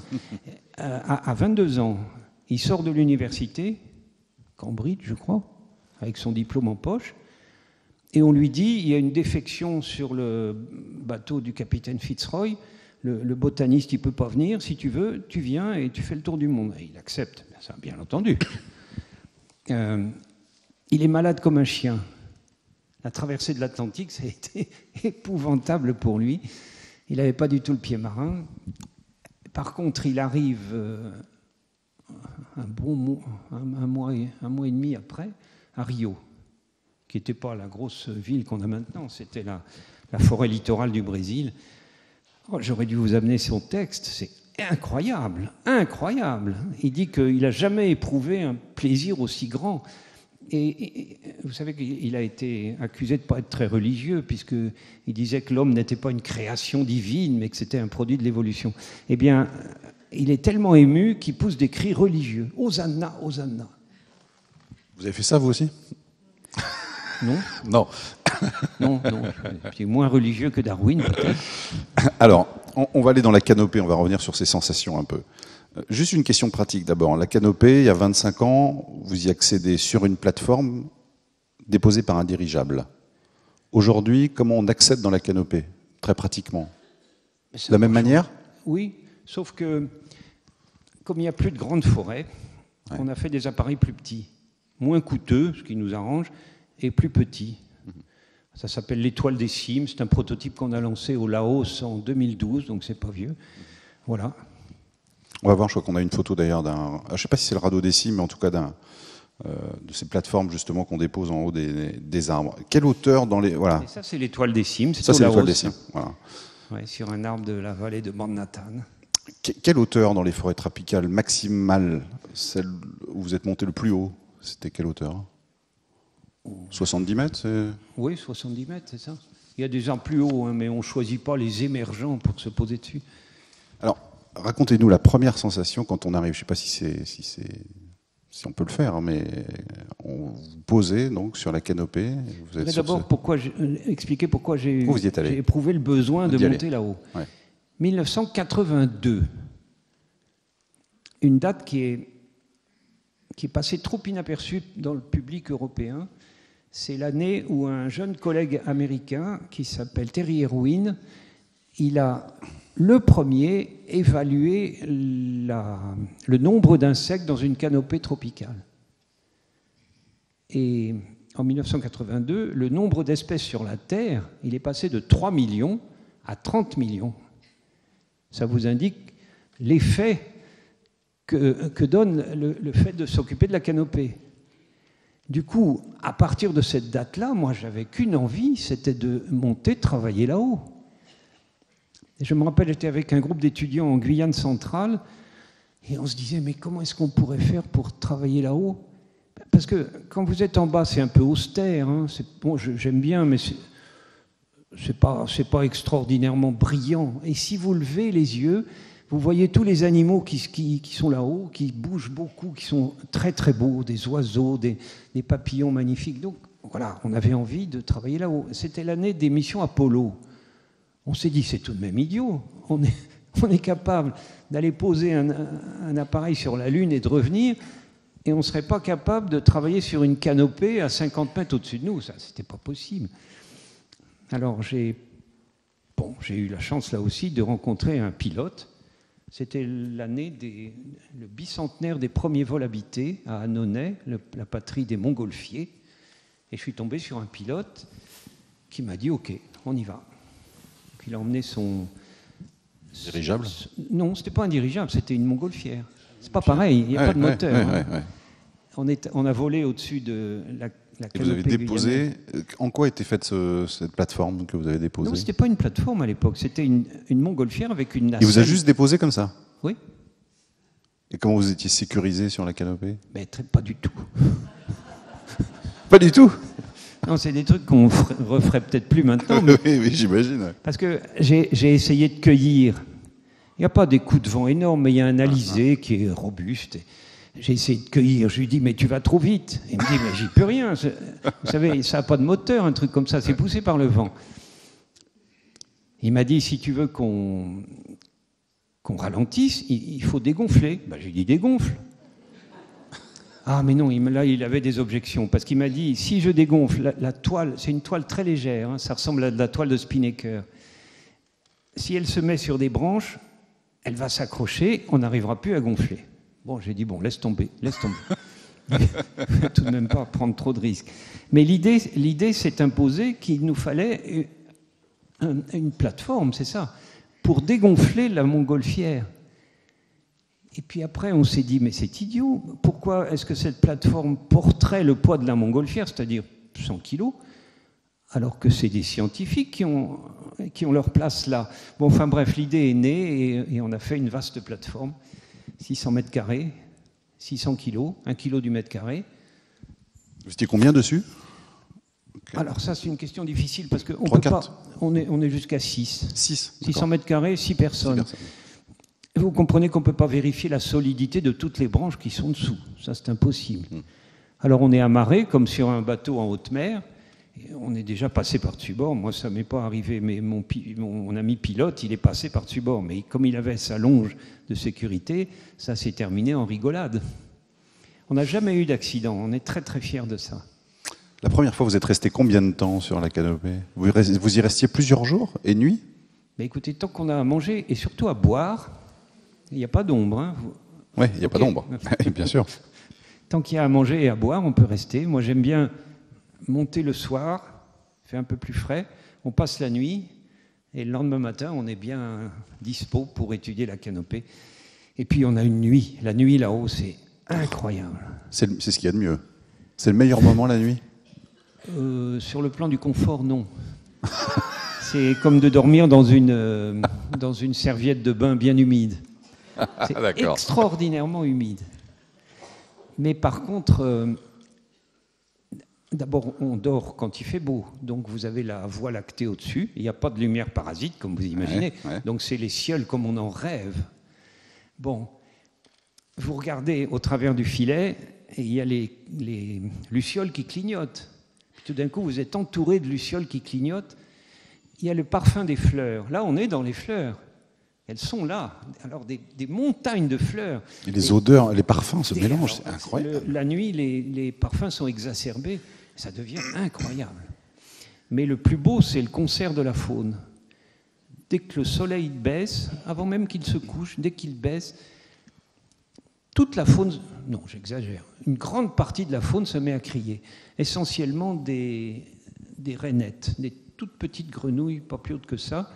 À 22 ans, il sort de l'université, Cambridge, je crois, avec son diplôme en poche, et on lui dit, il y a une défection sur le bateau du capitaine Fitzroy, le botaniste, il ne peut pas venir, si tu veux, tu viens et tu fais le tour du monde. Et il accepte, ça bien entendu. Il est malade comme un chien. La traversée de l'Atlantique, ça a été épouvantable pour lui. Il n'avait pas du tout le pied marin. Par contre, il arrive un mois et demi après à Rio, qui n'était pas la grosse ville qu'on a maintenant, c'était la forêt littorale du Brésil. Oh, j'aurais dû vous amener son texte, c'est incroyable, incroyable. Il dit qu'il n'a jamais éprouvé un plaisir aussi grand. Et vous savez qu'il a été accusé de ne pas être très religieux, puisqu'il disait que l'homme n'était pas une création divine, mais que c'était un produit de l'évolution. Eh bien, il est tellement ému qu'il pousse des cris religieux. Hosanna, Hosanna. Vous avez fait ça, vous aussi? Non. Non. Non. C'est moins religieux que Darwin, peut-être. Alors, on va aller dans la canopée, on va revenir sur ces sensations un peu. Juste une question pratique d'abord. La canopée, il y a 25 ans, vous y accédez sur une plateforme déposée par un dirigeable. Aujourd'hui, comment on accède dans la canopée, très pratiquement? De la même manière? Oui, sauf que, comme il n'y a plus de grandes forêts, on a fait des appareils plus petits, moins coûteux, ce qui nous arrange, et plus petits. Ça s'appelle l'étoile des cimes, c'est un prototype qu'on a lancé au Laos en 2012, donc c'est pas vieux. Voilà. On va voir, je crois qu'on a une photo d'ailleurs d'un... Je ne sais pas si c'est le radeau des cimes, mais en tout cas de ces plateformes justement qu'on dépose en haut des arbres. Quelle hauteur dans les... Voilà. Et ça, c'est l'étoile des cimes. Ça, c'est l'étoile des cimes. Voilà. Ouais, sur un arbre de la vallée de Bandnatan. Quelle hauteur dans les forêts tropicales maximale, celle où vous êtes monté le plus haut? C'était quelle hauteur? 70 mètres? Oui, 70 mètres, c'est ça. Il y a des arbres plus hauts, hein, mais on ne choisit pas les émergents pour se poser dessus. Alors, racontez-nous la première sensation quand on arrive. Je ne sais pas si on peut le faire, mais on vous posez donc sur la canopée. Vous êtes d'abord expliquer pourquoi j'ai éprouvé le besoin de monter là-haut. Ouais. 1982, une date qui est passée trop inaperçue dans le public européen. C'est l'année où un jeune collègue américain qui s'appelle Terry Irwin, il a le premier évalué le nombre d'insectes dans une canopée tropicale. Et en 1982, le nombre d'espèces sur la Terre, il est passé de 3 millions à 30 millions. Ça vous indique l'effet que donne le fait de s'occuper de la canopée. Du coup, à partir de cette date-là, moi, j'avais qu'une envie, c'était de monter, de travailler là-haut. Et je me rappelle, j'étais avec un groupe d'étudiants en Guyane centrale, et on se disait, mais comment est-ce qu'on pourrait faire pour travailler là-haut? Parce que quand vous êtes en bas, c'est un peu austère. Hein, bon, j'aime bien, mais c'est pas extraordinairement brillant. Et si vous levez les yeux, vous voyez tous les animaux qui sont là-haut, qui bougent beaucoup, qui sont très très beaux, des oiseaux, des papillons magnifiques. Donc voilà, on avait envie de travailler là-haut. C'était l'année des missions Apollo. On s'est dit, c'est tout de même idiot. On est capable d'aller poser un appareil sur la Lune et de revenir, et on ne serait pas capable de travailler sur une canopée à 50 mètres au-dessus de nous. Ça, c'était pas possible. Alors j'ai eu la chance là aussi de rencontrer un pilote C'était l'année le bicentenaire des premiers vols habités à Annonay, la patrie des montgolfiers. Et je suis tombé sur un pilote qui m'a dit « Ok, on y va ». Il a emmené son... Dirigeable ? Non, ce n'était pas un dirigeable, c'était une montgolfière. C'est pas pareil, il n'y a pas de moteur. On a volé au-dessus de la et vous avez déposé... En quoi était faite cette plateforme que vous avez déposée ? Non, ce n'était pas une plateforme à l'époque, c'était une montgolfière avec une nacelle. Il vous a juste déposé comme ça ? Oui. Et comment vous étiez sécurisé sur la canopée ? Mais pas du tout. Pas du tout ? Non, c'est des trucs qu'on referait peut-être plus maintenant. Mais... oui, j'imagine. Parce que j'ai essayé de cueillir. Il n'y a pas des coups de vent énormes, mais il y a un alizé qui est robuste. J'ai essayé de cueillir. Je lui dis, mais tu vas trop vite. Il me dit, mais j'y peux rien. Vous savez, ça n'a pas de moteur, un truc comme ça. C'est poussé par le vent. Il m'a dit, si tu veux qu'on ralentisse, il faut dégonfler. Ben, j'ai dit, dégonfle. Ah, mais non, là, il avait des objections. Parce qu'il m'a dit, si je dégonfle, la toile, c'est une toile très légère. Hein, ça ressemble à de la toile de Spinnaker. Si elle se met sur des branches, elle va s'accrocher, on n'arrivera plus à gonfler. Bon, j'ai dit, bon, laisse tomber. Tout de même pas prendre trop de risques. Mais l'idée s'est imposée qu'il nous fallait une plateforme, c'est ça, pour dégonfler la montgolfière. Et puis après, on s'est dit, mais c'est idiot. Pourquoi est-ce que cette plateforme porterait le poids de la montgolfière, c'est-à-dire 100 kilos, alors que c'est des scientifiques qui ont leur place là. Bon, enfin bref, l'idée est née et on a fait une vaste plateforme, 600 mètres carrés, 600 kilos, 1 kilo du mètre carré. Vous étiez combien dessus ? Okay. Alors ça, c'est une question difficile parce qu'on peut pas. On est jusqu'à 6. 600 mètres carrés, 6 personnes. Vous comprenez qu'on ne peut pas vérifier la solidité de toutes les branches qui sont dessous. Ça, c'est impossible. Alors on est amarré comme sur un bateau en haute mer. On est déjà passé par-dessus bord. Moi, ça ne m'est pas arrivé, mais mon ami pilote, il est passé par-dessus bord. Mais comme il avait sa longe de sécurité, ça s'est terminé en rigolade. On n'a jamais eu d'accident. On est très, très fiers de ça. La première fois, vous êtes resté combien de temps sur la canopée ? Vous y restiez plusieurs jours et nuits ? Mais écoutez, tant qu'on a à manger et surtout à boire, il n'y a pas d'ombre. Hein. Oui, il n'y a pas d'ombre, bien sûr. Tant qu'il y a à manger et à boire, on peut rester. Moi, j'aime bien monter le soir, il fait un peu plus frais, on passe la nuit, et le lendemain matin, on est bien dispo pour étudier la canopée. Et puis, on a une nuit. La nuit, là-haut, c'est incroyable. C'est ce qu'il y a de mieux. C'est le meilleur moment, la nuit ? Sur le plan du confort, non. C'est comme de dormir dans une serviette de bain bien humide. C'est extraordinairement humide. Mais par contre... D'abord, on dort quand il fait beau, donc vous avez la voie lactée au-dessus. Il n'y a pas de lumière parasite, comme vous imaginez. Ouais. Donc c'est les cioles comme on en rêve. Bon, vous regardez au travers du filet, et il y a les lucioles qui clignotent. Puis tout d'un coup, vous êtes entouré de lucioles qui clignotent. Il y a le parfum des fleurs. Là, on est dans les fleurs. Elles sont là. Alors, des montagnes de fleurs. Et les odeurs, les parfums se mélangent, c'est incroyable. La nuit, les parfums sont exacerbés. Ça devient incroyable. Mais le plus beau, c'est le concert de la faune. Dès que le soleil baisse, avant même qu'il se couche, dès qu'il baisse, toute la faune, non, j'exagère, une grande partie de la faune se met à crier. Essentiellement des rainettes, des toutes petites grenouilles, pas plus hautes que ça,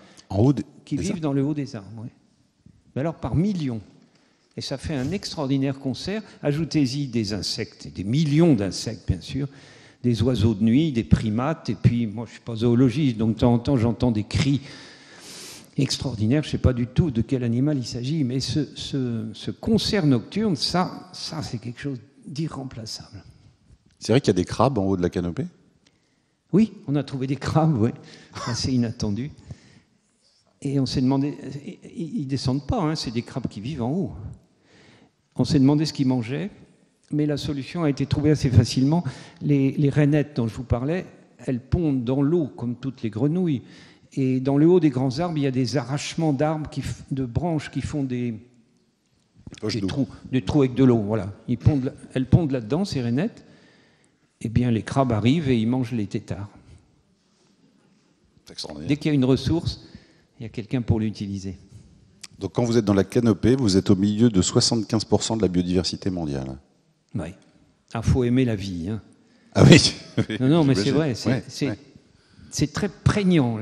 qui vivent dans le haut des arbres. Ouais. Mais alors par millions. Et ça fait un extraordinaire concert. Ajoutez-y des insectes, des millions d'insectes, bien sûr, des oiseaux de nuit, des primates, et puis moi je ne suis pas zoologiste, donc de temps en temps j'entends des cris extraordinaires, je ne sais pas du tout de quel animal il s'agit, mais ce concert nocturne, ça c'est quelque chose d'irremplaçable. C'est vrai qu'il y a des crabes en haut de la canopée ? Oui, on a trouvé des crabes, ouais, assez inattendus. Et on s'est demandé, ils ne descendent pas, hein, c'est des crabes qui vivent en haut. On s'est demandé ce qu'ils mangeaient, mais la solution a été trouvée assez facilement. Les rainettes dont je vous parlais, elles pondent dans l'eau, comme toutes les grenouilles. Et dans le haut des grands arbres, il y a des arrachements d'arbres, de branches qui font des trous avec de l'eau. Voilà. Elles pondent là-dedans, ces rainettes. Eh bien, les crabes arrivent et ils mangent les têtards. Dès qu'il y a une ressource, il y a quelqu'un pour l'utiliser. Donc quand vous êtes dans la canopée, vous êtes au milieu de 75% de la biodiversité mondiale. Oui. Il faut aimer la vie. Hein. Ah oui. Non, mais c'est vrai. C'est très prégnant.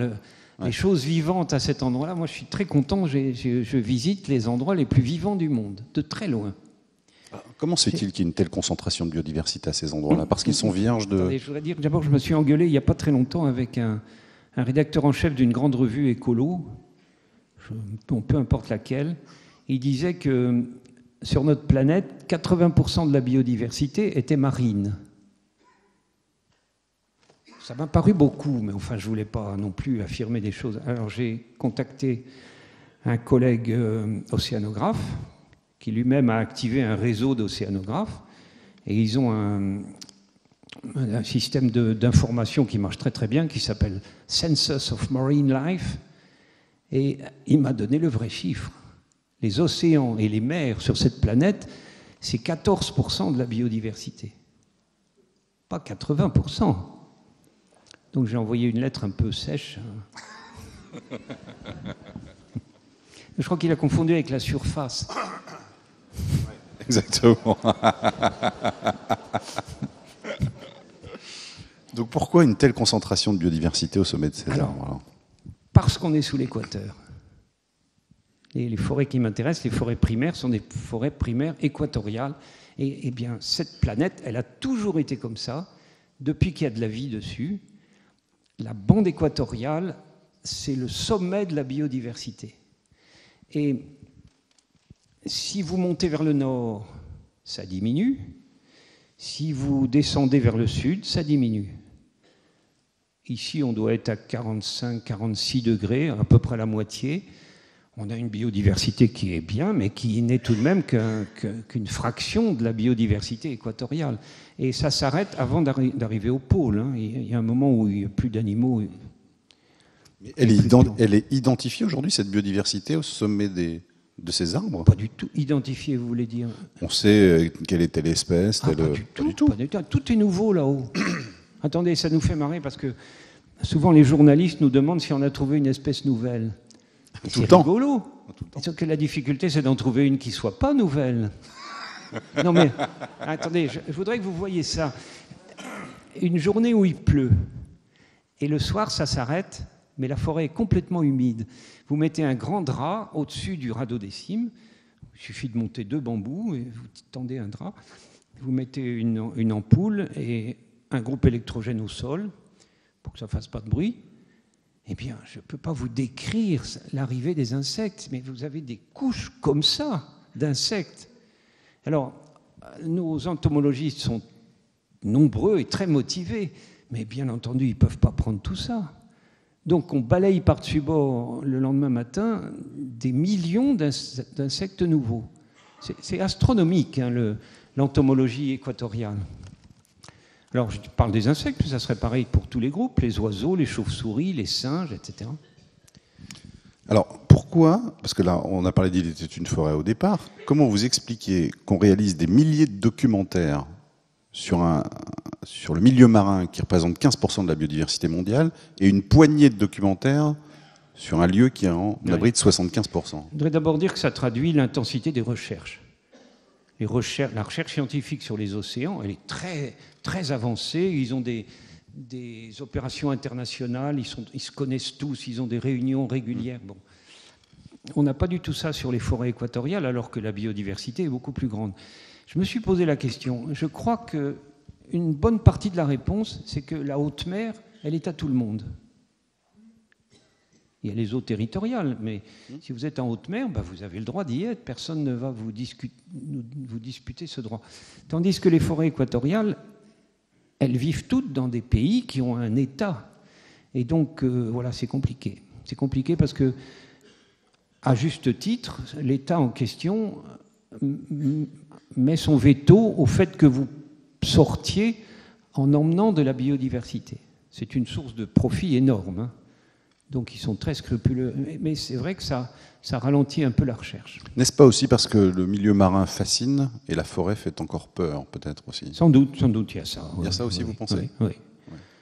Les choses vivantes à cet endroit-là, moi je suis très content. Je visite les endroits les plus vivants du monde, de très loin. Comment se fait-il qu'il y ait une telle concentration de biodiversité à ces endroits-là? Parce qu'ils sont vierges de... Attendez, je voudrais dire, d'abord, je me suis engueulé il n'y a pas très longtemps avec un rédacteur en chef d'une grande revue écolo, peu importe laquelle. Il disait que sur notre planète, 80% de la biodiversité était marine. Ça m'a paru beaucoup, mais enfin, je ne voulais pas non plus affirmer des choses. Alors, j'ai contacté un collègue océanographe qui lui-même a activé un réseau d'océanographes. Et ils ont un système d'information qui marche très très bien, qui s'appelle Census of Marine Life. Et il m'a donné le vrai chiffre. Les océans et les mers sur cette planète, c'est 14% de la biodiversité. Pas 80%. Donc j'ai envoyé une lettre un peu sèche. Je crois qu'il a confondu avec la surface. Exactement. Donc pourquoi une telle concentration de biodiversité au sommet de ces arbres? Parce qu'on est sous l'équateur. Et les forêts qui m'intéressent, les forêts primaires, sont des forêts primaires équatoriales. Et bien, cette planète, elle a toujours été comme ça, depuis qu'il y a de la vie dessus. La bande équatoriale, c'est le sommet de la biodiversité. Et si vous montez vers le nord, ça diminue. Si vous descendez vers le sud, ça diminue. Ici, on doit être à 45-46 degrés, à peu près la moitié. On a une biodiversité qui est bien, mais qui n'est tout de même qu'une fraction de la biodiversité équatoriale. Et ça s'arrête avant d'arriver au pôle. Hein. Il y a un moment où il n'y a plus d'animaux. Elle est identifiée aujourd'hui, cette biodiversité, au sommet de ces arbres? Pas du tout. Identifiée, vous voulez dire? On sait quelle est telle espèce? Pas du tout. Pas du tout. Tout est nouveau là-haut. Attendez, ça nous fait marrer parce que souvent les journalistes nous demandent si on a trouvé une espèce nouvelle. C'est rigolo. Sauf que la difficulté, c'est d'en trouver une qui ne soit pas nouvelle. Non mais, attendez, je voudrais que vous voyiez ça. Une journée où il pleut, et le soir, ça s'arrête, mais la forêt est complètement humide. Vous mettez un grand drap au-dessus du radeau des cimes. Il suffit de monter 2 bambous et vous tendez un drap. Vous mettez une ampoule et un groupe électrogène au sol pour que ça ne fasse pas de bruit. Eh bien, je ne peux pas vous décrire l'arrivée des insectes, mais vous avez des couches comme ça d'insectes. Alors, nos entomologistes sont nombreux et très motivés, mais bien entendu, ils ne peuvent pas prendre tout ça. Donc, on balaye par-dessus bord le lendemain matin des millions d'insectes nouveaux. C'est astronomique, hein, l'entomologie équatoriale. Alors, je parle des insectes, mais ça serait pareil pour tous les groupes, les oiseaux, les chauves-souris, les singes, etc. Alors, pourquoi, parce que là, on a parlé d'Il était une forêt au départ, comment vous expliquez qu'on réalise des milliers de documentaires sur le milieu marin qui représente 15% de la biodiversité mondiale et une poignée de documentaires sur un lieu qui en abrite 75%? Je voudrais d'abord dire que ça traduit l'intensité des recherches. La recherche scientifique sur les océans, elle est très, très avancée. Ils ont des opérations internationales, ils se connaissent tous, ils ont des réunions régulières. Bon. On n'a pas du tout ça sur les forêts équatoriales, alors que la biodiversité est beaucoup plus grande. Je me suis posé la question. Je crois qu'une bonne partie de la réponse, c'est que la haute mer, elle est à tout le monde. Il y a les eaux territoriales, mais si vous êtes en haute mer, vous avez le droit d'y être. Personne ne va vous disputer ce droit. Tandis que les forêts équatoriales, elles vivent toutes dans des pays qui ont un État. Et donc, voilà, c'est compliqué. C'est compliqué parce que, à juste titre, l'État en question met son veto au fait que vous sortiez en emmenant de la biodiversité. C'est une source de profit énorme, hein. Donc ils sont très scrupuleux. Mais c'est vrai que ça ralentit un peu la recherche. N'est-ce pas aussi parce que le milieu marin fascine et la forêt fait encore peur, peut-être aussi? Sans doute, il y a ça. Il y a ça aussi, vous pensez? Oui.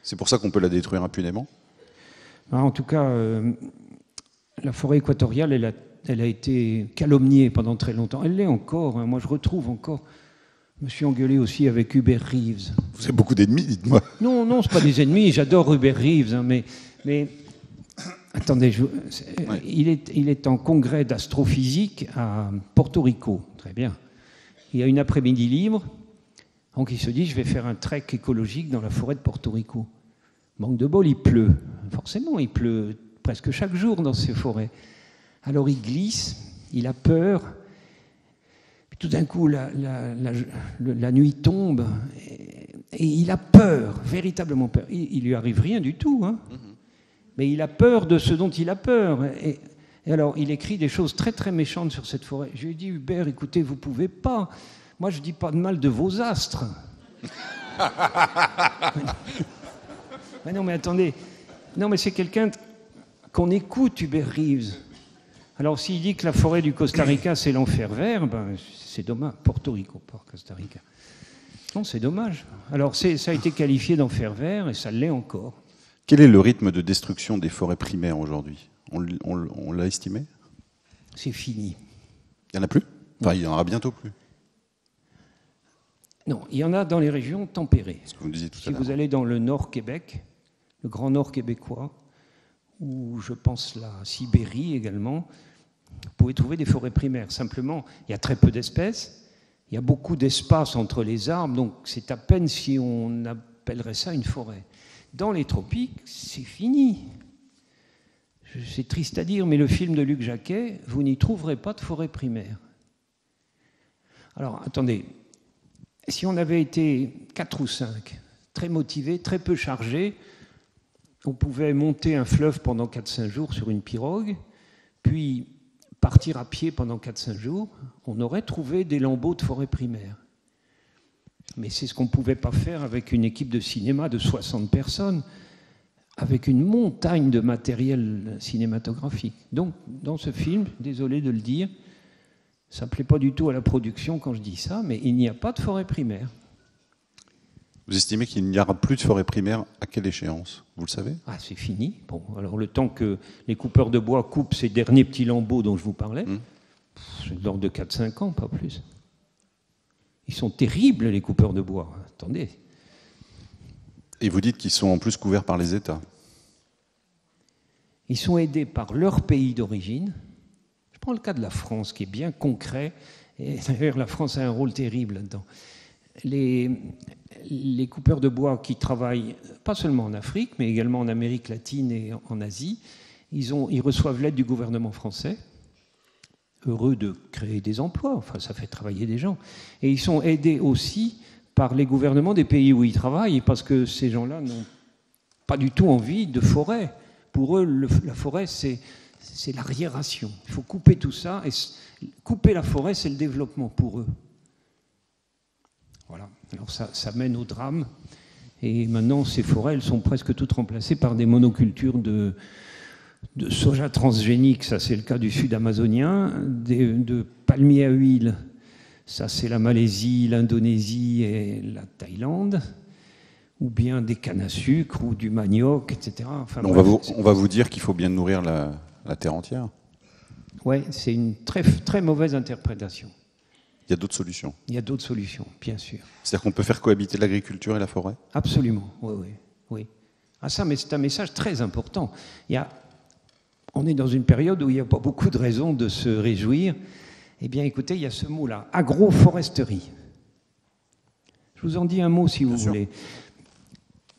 C'est pour ça qu'on peut la détruire impunément? En tout cas, la forêt équatoriale, elle a elle a été calomniée pendant très longtemps. Elle l'est encore. Hein. Moi, je retrouve encore. Je me suis engueulé aussi avec Hubert Reeves. Vous avez beaucoup d'ennemis, dites-moi. Non, non, c'est pas des ennemis. J'adore Hubert Reeves, hein, mais attendez, il est en congrès d'astrophysique à Porto Rico. Très bien. Il y a une après-midi libre. Donc il se dit, je vais faire un trek écologique dans la forêt de Porto Rico. Manque de bol, il pleut. Forcément, il pleut presque chaque jour dans ces forêts. Alors il glisse, il a peur. Puis tout d'un coup, la nuit tombe et il a peur, véritablement peur. Il lui arrive rien du tout, hein. Mais il a peur de ce dont il a peur. Et alors, il écrit des choses très très méchantes sur cette forêt. Je lui ai dit, Hubert, écoutez, vous pouvez pas. Moi, je dis pas de mal de vos astres. Mais non, mais attendez. Non, mais c'est quelqu'un qu'on écoute, Hubert Reeves. Alors, s'il dit que la forêt du Costa Rica, c'est l'enfer vert, ben, c'est dommage. Porto Rico, pas Costa Rica. Non, c'est dommage. Alors, ça a été qualifié d'enfer vert et ça l'est encore. Quel est le rythme de destruction des forêts primaires aujourd'hui ? On l'a estimé ? C'est fini. Il n'y en a plus ? Enfin, il y en aura bientôt plus. Non, il y en a dans les régions tempérées. Ce que vous me disiez tout à l'heure. Si vous allez dans le nord Québec, le grand nord québécois, ou je pense la Sibérie également, vous pouvez trouver des forêts primaires. Simplement, il y a très peu d'espèces, il y a beaucoup d'espace entre les arbres, donc c'est à peine si on appellerait ça une forêt. Dans les tropiques, c'est fini. C'est triste à dire, mais le film de Luc Jacquet, vous n'y trouverez pas de forêt primaire. Alors, attendez, si on avait été 4 ou 5, très motivés, très peu chargés, on pouvait monter un fleuve pendant 4-5 jours sur une pirogue, puis partir à pied pendant 4-5 jours, on aurait trouvé des lambeaux de forêt primaire. Mais c'est ce qu'on ne pouvait pas faire avec une équipe de cinéma de 60 personnes, avec une montagne de matériel cinématographique. Donc, dans ce film, désolé de le dire, ça ne plaît pas du tout à la production quand je dis ça, mais il n'y a pas de forêt primaire. Vous estimez qu'il n'y aura plus de forêt primaire à quelle échéance ? Vous le savez ? Ah, c'est fini. Bon, alors le temps que les coupeurs de bois coupent ces derniers petits lambeaux dont je vous parlais, c'est de l'ordre de 4-5 ans, pas plus. Ils sont terribles, les coupeurs de bois. Attendez. Et vous dites qu'ils sont en plus couverts par les États. Ils sont aidés par leur pays d'origine. Je prends le cas de la France, qui est bien concret. Et d'ailleurs, la France a un rôle terrible là-dedans. Les coupeurs de bois qui travaillent, pas seulement en Afrique, mais également en Amérique latine et en Asie, ils reçoivent l'aide du gouvernement français, heureux de créer des emplois, enfin ça fait travailler des gens. Et ils sont aidés aussi par les gouvernements des pays où ils travaillent, parce que ces gens-là n'ont pas du tout envie de forêt. Pour eux, la forêt, c'est l'arriération. Il faut couper tout ça, et couper la forêt, c'est le développement pour eux. Voilà. Alors ça mène au drame. Et maintenant, ces forêts, elles sont presque toutes remplacées par des monocultures de soja transgénique, ça c'est le cas du sud amazonien, de palmiers à huile, ça c'est la Malaisie, l'Indonésie et la Thaïlande, ou bien des cannes à sucre ou du manioc, etc. Enfin, on va vous dire qu'il faut bien nourrir la terre entière. Oui, c'est une très, très mauvaise interprétation. Il y a d'autres solutions. Il y a d'autres solutions, bien sûr. C'est-à-dire qu'on peut faire cohabiter l'agriculture et la forêt ? Absolument, oui. Ah ça, mais c'est un message très important. On est dans une période où il n'y a pas beaucoup de raisons de se réjouir. Eh bien, écoutez, il y a ce mot-là, agroforesterie. Je vous en dis un mot si vous voulez.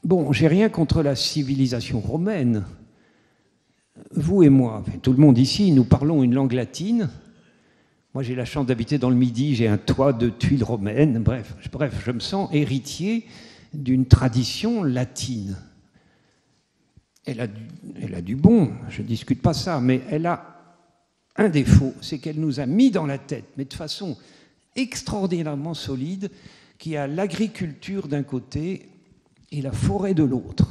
Bon, j'ai rien contre la civilisation romaine. Vous et moi, enfin, tout le monde ici, nous parlons une langue latine. Moi, j'ai la chance d'habiter dans le Midi, j'ai un toit de tuiles romaines. Bref, je me sens héritier d'une tradition latine. Elle a du bon, je ne discute pas ça, mais elle a un défaut, c'est qu'elle nous a mis dans la tête, mais de façon extraordinairement solide, qu'il y a l'agriculture d'un côté et la forêt de l'autre,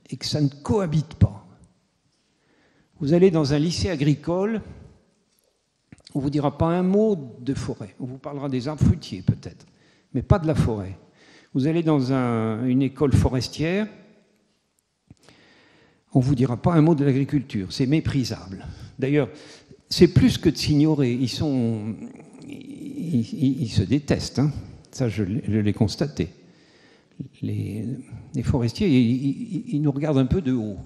et que ça ne cohabite pas. Vous allez dans un lycée agricole, on ne vous dira pas un mot de forêt, on vous parlera des arbres fruitiers peut-être, mais pas de la forêt. Vous allez dans une école forestière, on ne vous dira pas un mot de l'agriculture, c'est méprisable. D'ailleurs, c'est plus que de s'ignorer. Ils se détestent, hein. Ça je l'ai constaté. Les forestiers, ils nous regardent un peu de haut.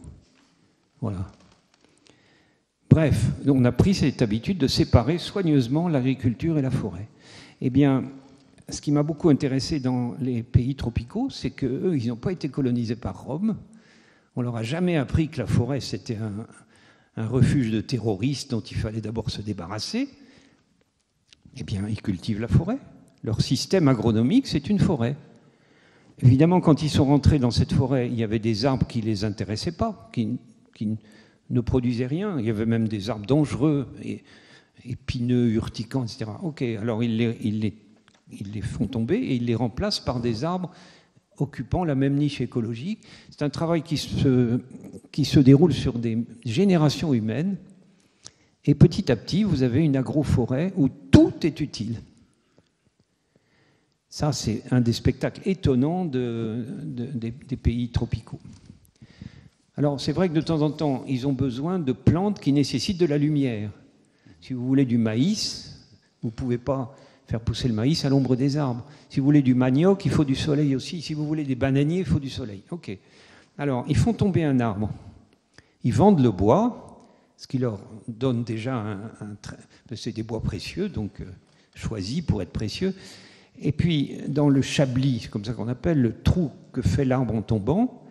Voilà. Bref, on a pris cette habitude de séparer soigneusement l'agriculture et la forêt. Eh bien, ce qui m'a beaucoup intéressé dans les pays tropicaux, c'est qu'eux, ils n'ont pas été colonisés par Rome. On leur a jamais appris que la forêt, c'était un refuge de terroristes dont il fallait d'abord se débarrasser. Eh bien, ils cultivent la forêt. Leur système agronomique, c'est une forêt. Évidemment, quand ils sont rentrés dans cette forêt, il y avait des arbres qui ne les intéressaient pas, qui ne produisaient rien. Il y avait même des arbres dangereux, épineux, urticants, etc. Ok, alors ils les font tomber et ils les remplacent par des arbres occupant la même niche écologique. C'est un travail qui se déroule sur des générations humaines. Et petit à petit, vous avez une agroforêt où tout est utile. Ça, c'est un des spectacles étonnants des pays tropicaux. Alors, c'est vrai que de temps en temps, ils ont besoin de plantes qui nécessitent de la lumière. Si vous voulez du maïs, vous ne pouvez pas faire pousser le maïs à l'ombre des arbres. Si vous voulez du manioc, il faut du soleil aussi. Si vous voulez des bananiers, il faut du soleil. OK. Alors, ils font tomber un arbre. Ils vendent le bois, ce qui leur donne déjà c'est des bois précieux, donc choisis pour être précieux. Et puis, dans le chablis, c'est comme ça qu'on appelle, le trou que fait l'arbre en tombant,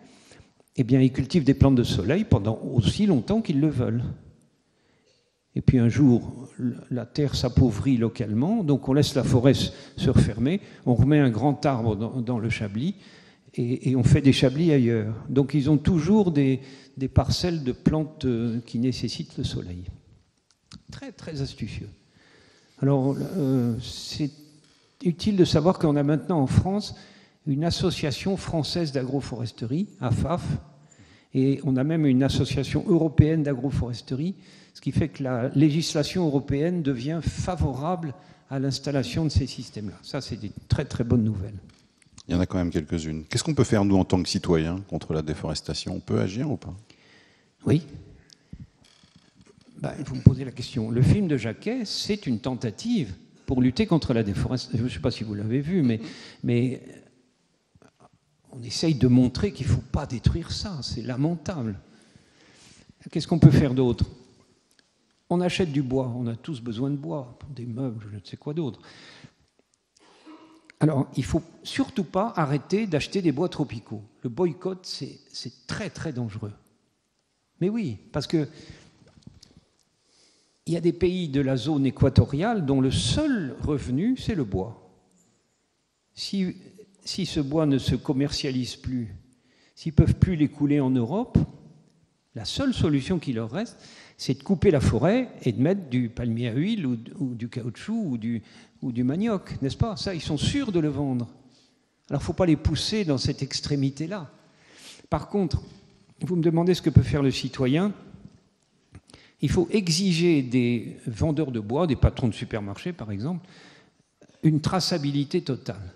eh bien, ils cultivent des plantes de soleil pendant aussi longtemps qu'ils le veulent. Et puis un jour, la terre s'appauvrit localement, donc on laisse la forêt se refermer, on remet un grand arbre dans le chablis, et on fait des chablis ailleurs. Donc ils ont toujours des parcelles de plantes qui nécessitent le soleil. Très, très astucieux. Alors, c'est utile de savoir qu'on a maintenant en France une association française d'agroforesterie, AFAF, et on a même une association européenne d'agroforesterie, ce qui fait que la législation européenne devient favorable à l'installation de ces systèmes-là. Ça, c'est des très très bonnes nouvelles. Il y en a quand même quelques-unes. Qu'est-ce qu'on peut faire, nous, en tant que citoyens, contre la déforestation? On peut agir ou pas? Oui. Vous me posez la question. Le film de Jacquet, c'est une tentative pour lutter contre la déforestation. Je ne sais pas si vous l'avez vu, mais on essaye de montrer qu'il ne faut pas détruire ça. C'est lamentable. Qu'est-ce qu'on peut faire d'autre? On achète du bois. On a tous besoin de bois pour des meubles, je ne sais quoi d'autre. Alors, il ne faut surtout pas arrêter d'acheter des bois tropicaux. Le boycott, c'est très, très dangereux. Mais oui, parce que il y a des pays de la zone équatoriale dont le seul revenu, c'est le bois. Si ce bois ne se commercialise plus, s'ils ne peuvent plus l'écouler en Europe, la seule solution qui leur reste, c'est de couper la forêt et de mettre du palmier à huile ou du caoutchouc ou du manioc, n'est-ce pas? Ça, ils sont sûrs de le vendre. Alors, il ne faut pas les pousser dans cette extrémité-là. Par contre, vous me demandez ce que peut faire le citoyen. Il faut exiger des vendeurs de bois, des patrons de supermarchés par exemple, une traçabilité totale.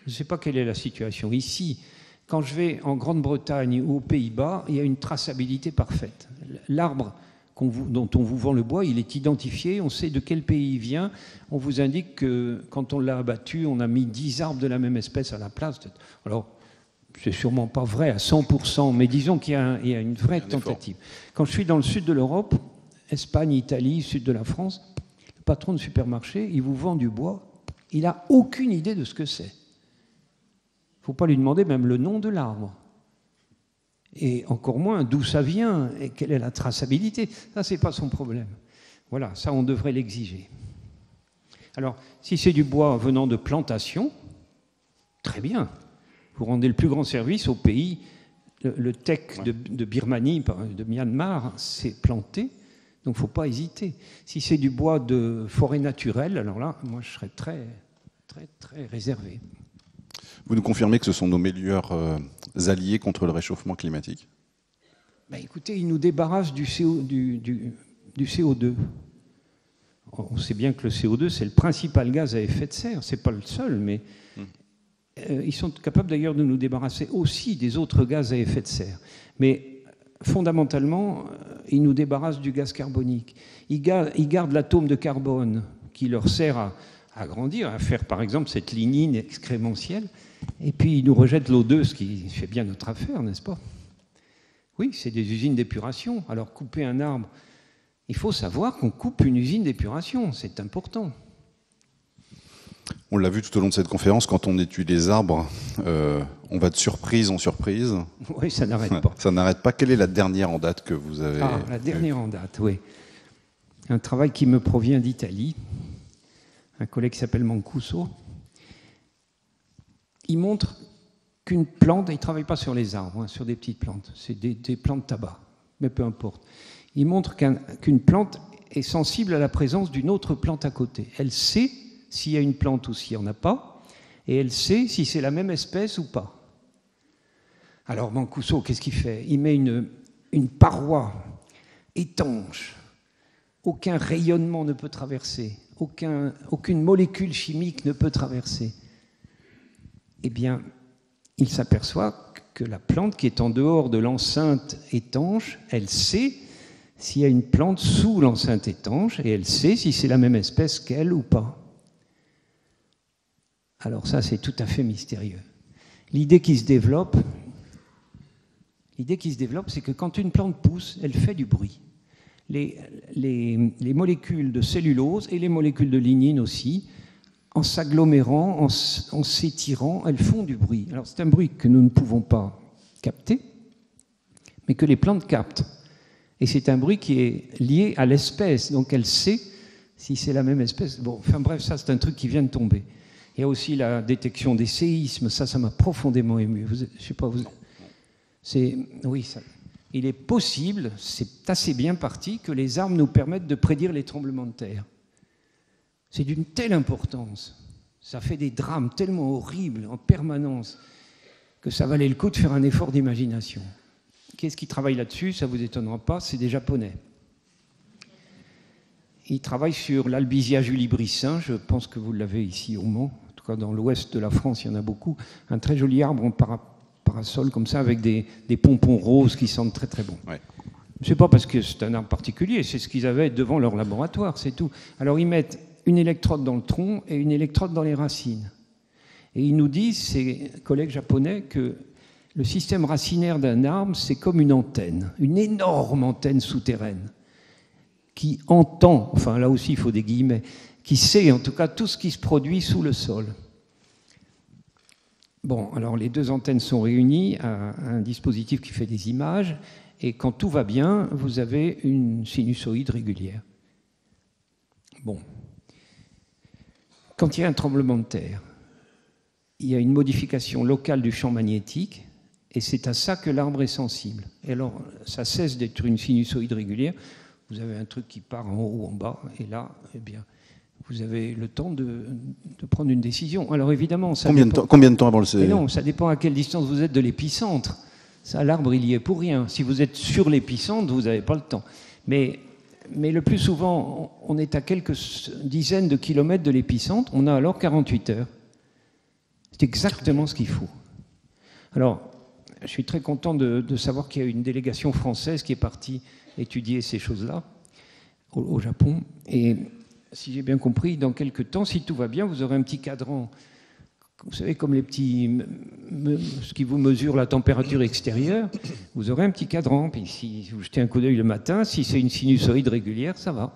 Je ne sais pas quelle est la situation. Ici, quand je vais en Grande-Bretagne ou aux Pays-Bas, il y a une traçabilité parfaite. L'arbre dont on vous vend le bois, il est identifié, on sait de quel pays il vient. On vous indique que quand on l'a abattu, on a mis 10 arbres de la même espèce à la place. Alors, c'est sûrement pas vrai à 100%, mais disons qu'il y a une vraie tentative. Quand je suis dans le sud de l'Europe, Espagne, Italie, sud de la France, le patron de supermarché, il vous vend du bois, il n'a aucune idée de ce que c'est. Il ne faut pas lui demander même le nom de l'arbre. Et encore moins d'où ça vient et quelle est la traçabilité. Ça, ce n'est pas son problème. Voilà, ça, on devrait l'exiger. Alors, si c'est du bois venant de plantations, très bien. Vous rendez le plus grand service au pays. Le teck de Birmanie, de Myanmar, c'est planté, donc il ne faut pas hésiter. Si c'est du bois de forêt naturelle, alors là, moi, je serais très, très, très réservé. Vous nous confirmez que ce sont nos meilleurs alliés contre le réchauffement climatique? Écoutez, ils nous débarrassent du CO2. On sait bien que le CO2, c'est le principal gaz à effet de serre. Ce n'est pas le seul, mais ils sont capables d'ailleurs de nous débarrasser aussi des autres gaz à effet de serre. Mais fondamentalement, ils nous débarrassent du gaz carbonique. Ils gardent l'atome de carbone qui leur sert à grandir, à faire par exemple cette lignine excrémentielle, et puis ils nous rejettent l'O2, ce qui fait bien notre affaire, n'est-ce pas? Oui, c'est des usines d'épuration. Alors couper un arbre, il faut savoir qu'on coupe une usine d'épuration, c'est important. On l'a vu tout au long de cette conférence, quand on étudie les arbres, on va de surprise en surprise. Oui, ça n'arrête pas. Ça n'arrête pas. Quelle est la dernière en date que vous avez... Ah, la dernière en date, oui. Un travail qui me provient d'Italie. Un collègue qui s'appelle Mancuso. Il montre qu'une plante, il ne travaille pas sur les arbres, sur des petites plantes, c'est des plantes de tabac, mais peu importe. Il montre qu'une plante est sensible à la présence d'une autre plante à côté. Elle sait s'il y a une plante ou s'il n'y en a pas, et elle sait si c'est la même espèce ou pas. Alors Mancuso, qu'est-ce qu'il fait? Il met une paroi étanche, aucun rayonnement ne peut traverser, aucune molécule chimique ne peut traverser. Eh bien, il s'aperçoit que la plante qui est en dehors de l'enceinte étanche, elle sait s'il y a une plante sous l'enceinte étanche, et elle sait si c'est la même espèce qu'elle ou pas. Alors ça, c'est tout à fait mystérieux. L'idée qui se développe, c'est que quand une plante pousse, elle fait du bruit. Les molécules de cellulose et les molécules de lignine aussi, en s'agglomérant, en s'étirant, elles font du bruit. Alors c'est un bruit que nous ne pouvons pas capter, mais que les plantes captent. Et c'est un bruit qui est lié à l'espèce, donc elle sait si c'est la même espèce. Bon, enfin bref, ça c'est un truc qui vient de tomber. Il y a aussi la détection des séismes, ça m'a profondément ému. Je sais pas, oui, ça. Il est possible, c'est assez bien parti, que les arbres nous permettent de prédire les tremblements de terre. C'est d'une telle importance, ça fait des drames tellement horribles en permanence que ça valait le coup de faire un effort d'imagination. Qu'est-ce qui travaille là-dessus? Ça ne vous étonnera pas, c'est des Japonais. Ils travaillent sur l'Albizia julibrissin, je pense que vous l'avez ici au Mans, en tout cas dans l'ouest de la France, il y en a beaucoup. Un très joli arbre en parasol comme ça, avec des pompons roses qui sentent très très bon. Ouais. Ce n'est pas parce que c'est un arbre particulier, c'est ce qu'ils avaient devant leur laboratoire, c'est tout. Alors ils mettent une électrode dans le tronc et une électrode dans les racines. Et ils nous disent, ces collègues japonais, que le système racinaire d'un arbre, c'est comme une antenne, une énorme antenne souterraine, qui entend, enfin là aussi il faut des guillemets, qui sait en tout cas tout ce qui se produit sous le sol. Bon, alors les deux antennes sont réunies à un dispositif qui fait des images, et quand tout va bien, vous avez une sinusoïde régulière. Bon. Quand il y a un tremblement de terre, il y a une modification locale du champ magnétique, et c'est à ça que l'arbre est sensible. Et alors, ça cesse d'être une sinusoïde régulière. Vous avez un truc qui part en haut ou en bas, et là, eh bien, vous avez le temps de prendre une décision. Alors évidemment, ça combien de temps avant le CE? Mais non, ça dépend à quelle distance vous êtes de l'épicentre. Ça, l'arbre, il y est pour rien. Si vous êtes sur l'épicentre, vous n'avez pas le temps. Mais le plus souvent, on est à quelques dizaines de kilomètres de l'épicentre, on a alors 48 heures. C'est exactement ce qu'il faut. Alors, je suis très content de savoir qu'il y a une délégation française qui est partie étudier ces choses-là au Japon. Et si j'ai bien compris, dans quelques temps, si tout va bien, vous aurez un petit cadran, vous savez, comme les petits, ce qui vous mesure la température extérieure, vous aurez un petit cadran. Puis si vous jetez un coup d'œil le matin, si c'est une sinusoïde régulière, ça va.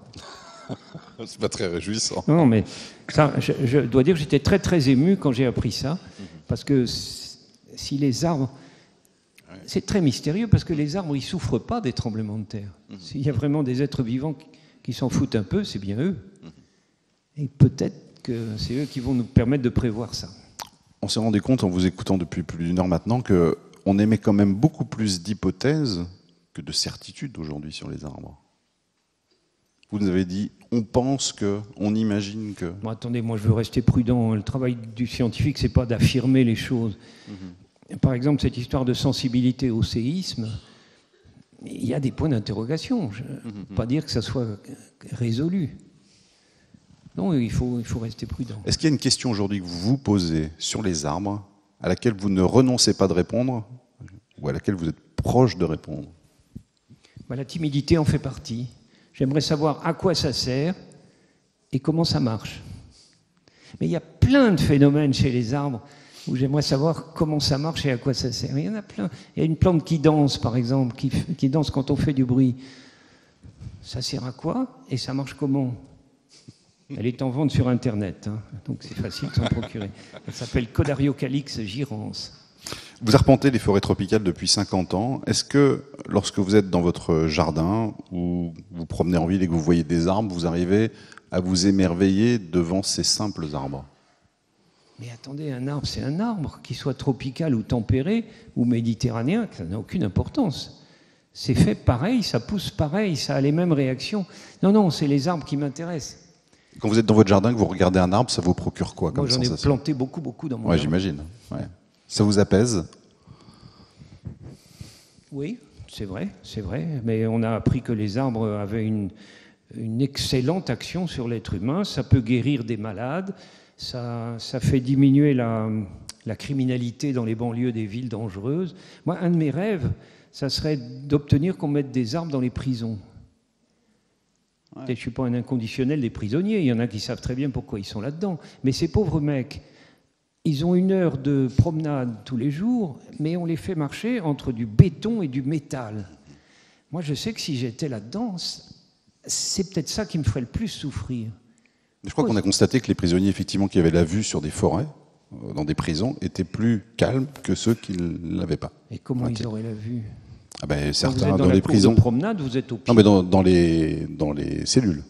C'est pas très réjouissant. Non, mais ça, je dois dire que j'étais très très ému quand j'ai appris ça, parce que si les arbres... C'est très mystérieux, parce que les arbres, ils ne souffrent pas des tremblements de terre. S'il y a vraiment des êtres vivants qui s'en foutent un peu, c'est bien eux. Et peut-être que c'est eux qui vont nous permettre de prévoir ça. On s'est rendu compte, en vous écoutant depuis plus d'une heure maintenant, qu'on émet quand même beaucoup plus d'hypothèses que de certitudes aujourd'hui sur les arbres. Vous nous avez dit, on pense que, on imagine que... Bon, attendez, moi je veux rester prudent. Le travail du scientifique, c'est pas d'affirmer les choses. Par exemple, cette histoire de sensibilité au séisme, il y a des points d'interrogation. Je ne veux pas dire que ça soit résolu. Non, il faut rester prudent. Est-ce qu'il y a une question aujourd'hui que vous vous posez sur les arbres, à laquelle vous ne renoncez pas de répondre, ou à laquelle vous êtes proche de répondre? La timidité en fait partie. J'aimerais savoir à quoi ça sert et comment ça marche. Mais il y a plein de phénomènes chez les arbres où j'aimerais savoir comment ça marche et à quoi ça sert. Il y en a plein. Il y a une plante qui danse, par exemple, qui danse quand on fait du bruit. Ça sert à quoi et ça marche comment? Elle est en vente sur Internet, hein, donc c'est facile de s'en procurer. Elle s'appelle Codariocalix girans. Vous arpentez les forêts tropicales depuis 50 ans. Est-ce que, lorsque vous êtes dans votre jardin ou vous promenez en ville et que vous voyez des arbres, vous arrivez à vous émerveiller devant ces simples arbres? Mais attendez, un arbre, c'est un arbre, qu'il soit tropical ou tempéré ou méditerranéen, ça n'a aucune importance. C'est fait pareil, ça pousse pareil, ça a les mêmes réactions. Non, non, c'est les arbres qui m'intéressent. Quand vous êtes dans votre jardin, que vous regardez un arbre, ça vous procure quoi comme sensation? Moi, j'en ai planté beaucoup dans mon jardin. Ouais, j'imagine. Ouais. Ça vous apaise? Oui, c'est vrai. Mais on a appris que les arbres avaient une excellente action sur l'être humain. Ça peut guérir des malades. Ça fait diminuer la criminalité dans les banlieues des villes dangereuses. Moi, un de mes rêves, ça serait d'obtenir qu'on mette des arbres dans les prisons. Ouais. Je ne suis pas un inconditionnel des prisonniers. Il y en a qui savent très bien pourquoi ils sont là-dedans. Mais ces pauvres mecs, ils ont 1 heure de promenade tous les jours, mais on les fait marcher entre du béton et du métal. Moi, je sais que si j'étais là-dedans, c'est peut-être ça qui me ferait le plus souffrir. Je crois qu'on a constaté que les prisonniers, effectivement, qui avaient la vue sur des forêts, dans des prisons, étaient plus calmes que ceux qui ne l'avaient pas. Et comment ils auraient la vue? Ah ben, certains, vous êtes dans les prisons. De promenade, vous êtes au pied. Non, mais dans les cellules,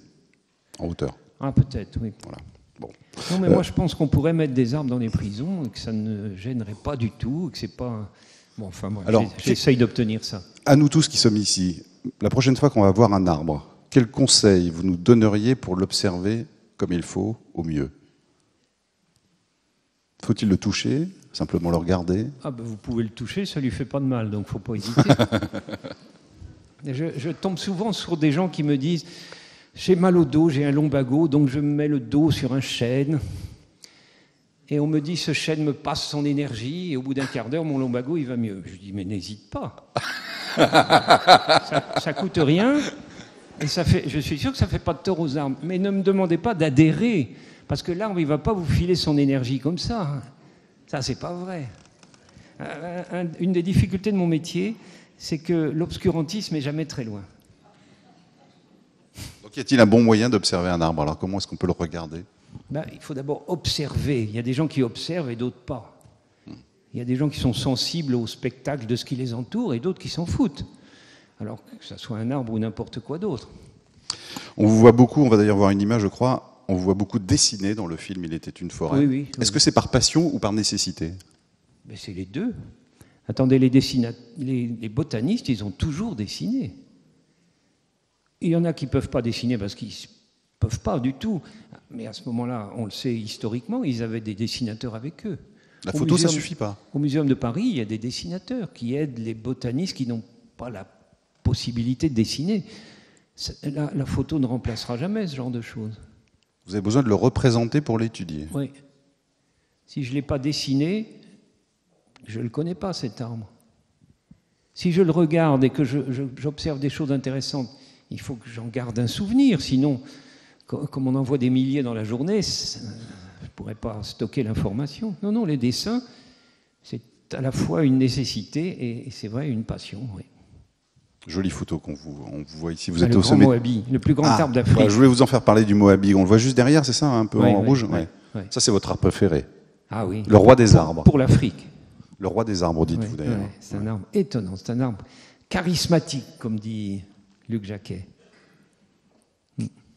en hauteur. Ah, peut-être, oui. Voilà. Bon. Non, mais moi, je pense qu'on pourrait mettre des arbres dans les prisons et que ça ne gênerait pas du tout, et que c'est pas... Bon, enfin, moi, j'essaye d'obtenir ça. À nous tous qui sommes ici, la prochaine fois qu'on va voir un arbre, quel conseil vous nous donneriez pour l'observer comme il faut, au mieux? Faut-il le toucher? Simplement le regarder? Ah ben vous pouvez le toucher, ça lui fait pas de mal, donc faut pas hésiter. Je tombe souvent sur des gens qui me disent « J'ai mal au dos, j'ai un lombago, donc je me mets le dos sur un chêne. » Et on me dit « Ce chêne me passe son énergie, et au bout d'un quart d'heure, mon lombago, il va mieux. » Je dis « Mais n'hésite pas. Ça coûte rien, et je suis sûr que ça fait pas de tort aux arbres. Mais ne me demandez pas d'adhérer, parce que l'arbre, il va pas vous filer son énergie comme ça. Ça, c'est pas vrai. Une des difficultés de mon métier, c'est que l'obscurantisme n'est jamais très loin. Donc, y a-t-il un bon moyen d'observer un arbre? Alors, comment est-ce qu'on peut le regarder? Il faut d'abord observer. Il y a des gens qui observent et d'autres pas. Il y a des gens qui sont sensibles au spectacle de ce qui les entoure et d'autres qui s'en foutent. Alors que ce soit un arbre ou n'importe quoi d'autre. On vous voit beaucoup, on va d'ailleurs voir une image, je crois. On vous voit beaucoup dessiner dans le film Il était une forêt. Oui. Est-ce que c'est par passion ou par nécessité? C'est les deux. Attendez, les botanistes, ils ont toujours dessiné. Il y en a qui ne peuvent pas dessiner parce qu'ils ne peuvent pas du tout. Mais à ce moment-là, on le sait historiquement, ils avaient des dessinateurs avec eux. La photo, ça ne suffit pas. Au Muséum de Paris, il y a des dessinateurs qui aident les botanistes qui n'ont pas la possibilité de dessiner. La photo ne remplacera jamais ce genre de choses. Vous avez besoin de le représenter pour l'étudier. Oui. Si je ne l'ai pas dessiné, je ne le connais pas, cet arbre. Si je le regarde et que j'observe des choses intéressantes, il faut que j'en garde un souvenir. Sinon, comme on en voit des milliers dans la journée, je ne pourrais pas stocker l'information. Non, les dessins, c'est à la fois une nécessité et c'est vrai, une passion, oui. Jolie photo on vous voit ici. Vous êtes le au grand sommet. Moabi, le plus grand arbre d'Afrique. Ouais, je voulais vous en faire parler du Moabi. On le voit juste derrière, c'est ça, un peu en rouge. Ouais. Ça, c'est votre arbre préféré. Ah oui. Le roi des arbres. Pour l'Afrique. Le roi des arbres, dites-vous d'ailleurs. C'est un arbre étonnant. C'est un arbre charismatique, comme dit Luc Jacquet.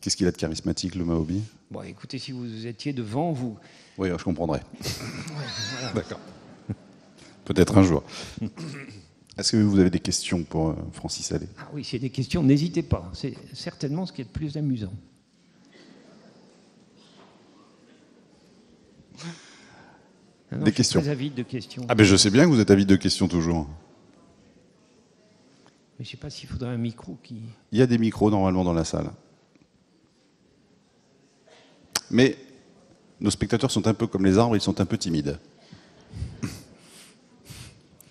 Qu'est-ce qu'il a de charismatique, le Moabi? Bon, écoutez, si vous étiez devant, vous... Oui, je comprendrais. Voilà. D'accord. Peut-être un jour. Est-ce que vous avez des questions pour Francis Allais? Ah oui, s'il y a des questions, n'hésitez pas. C'est certainement ce qui est le plus amusant. Des questions? Je suis très avide de questions. Ah ben je sais bien que vous êtes avide de questions toujours. Mais je ne sais pas s'il faudrait un micro qui... Il y a des micros normalement dans la salle. Mais nos spectateurs sont un peu comme les arbres, ils sont un peu timides.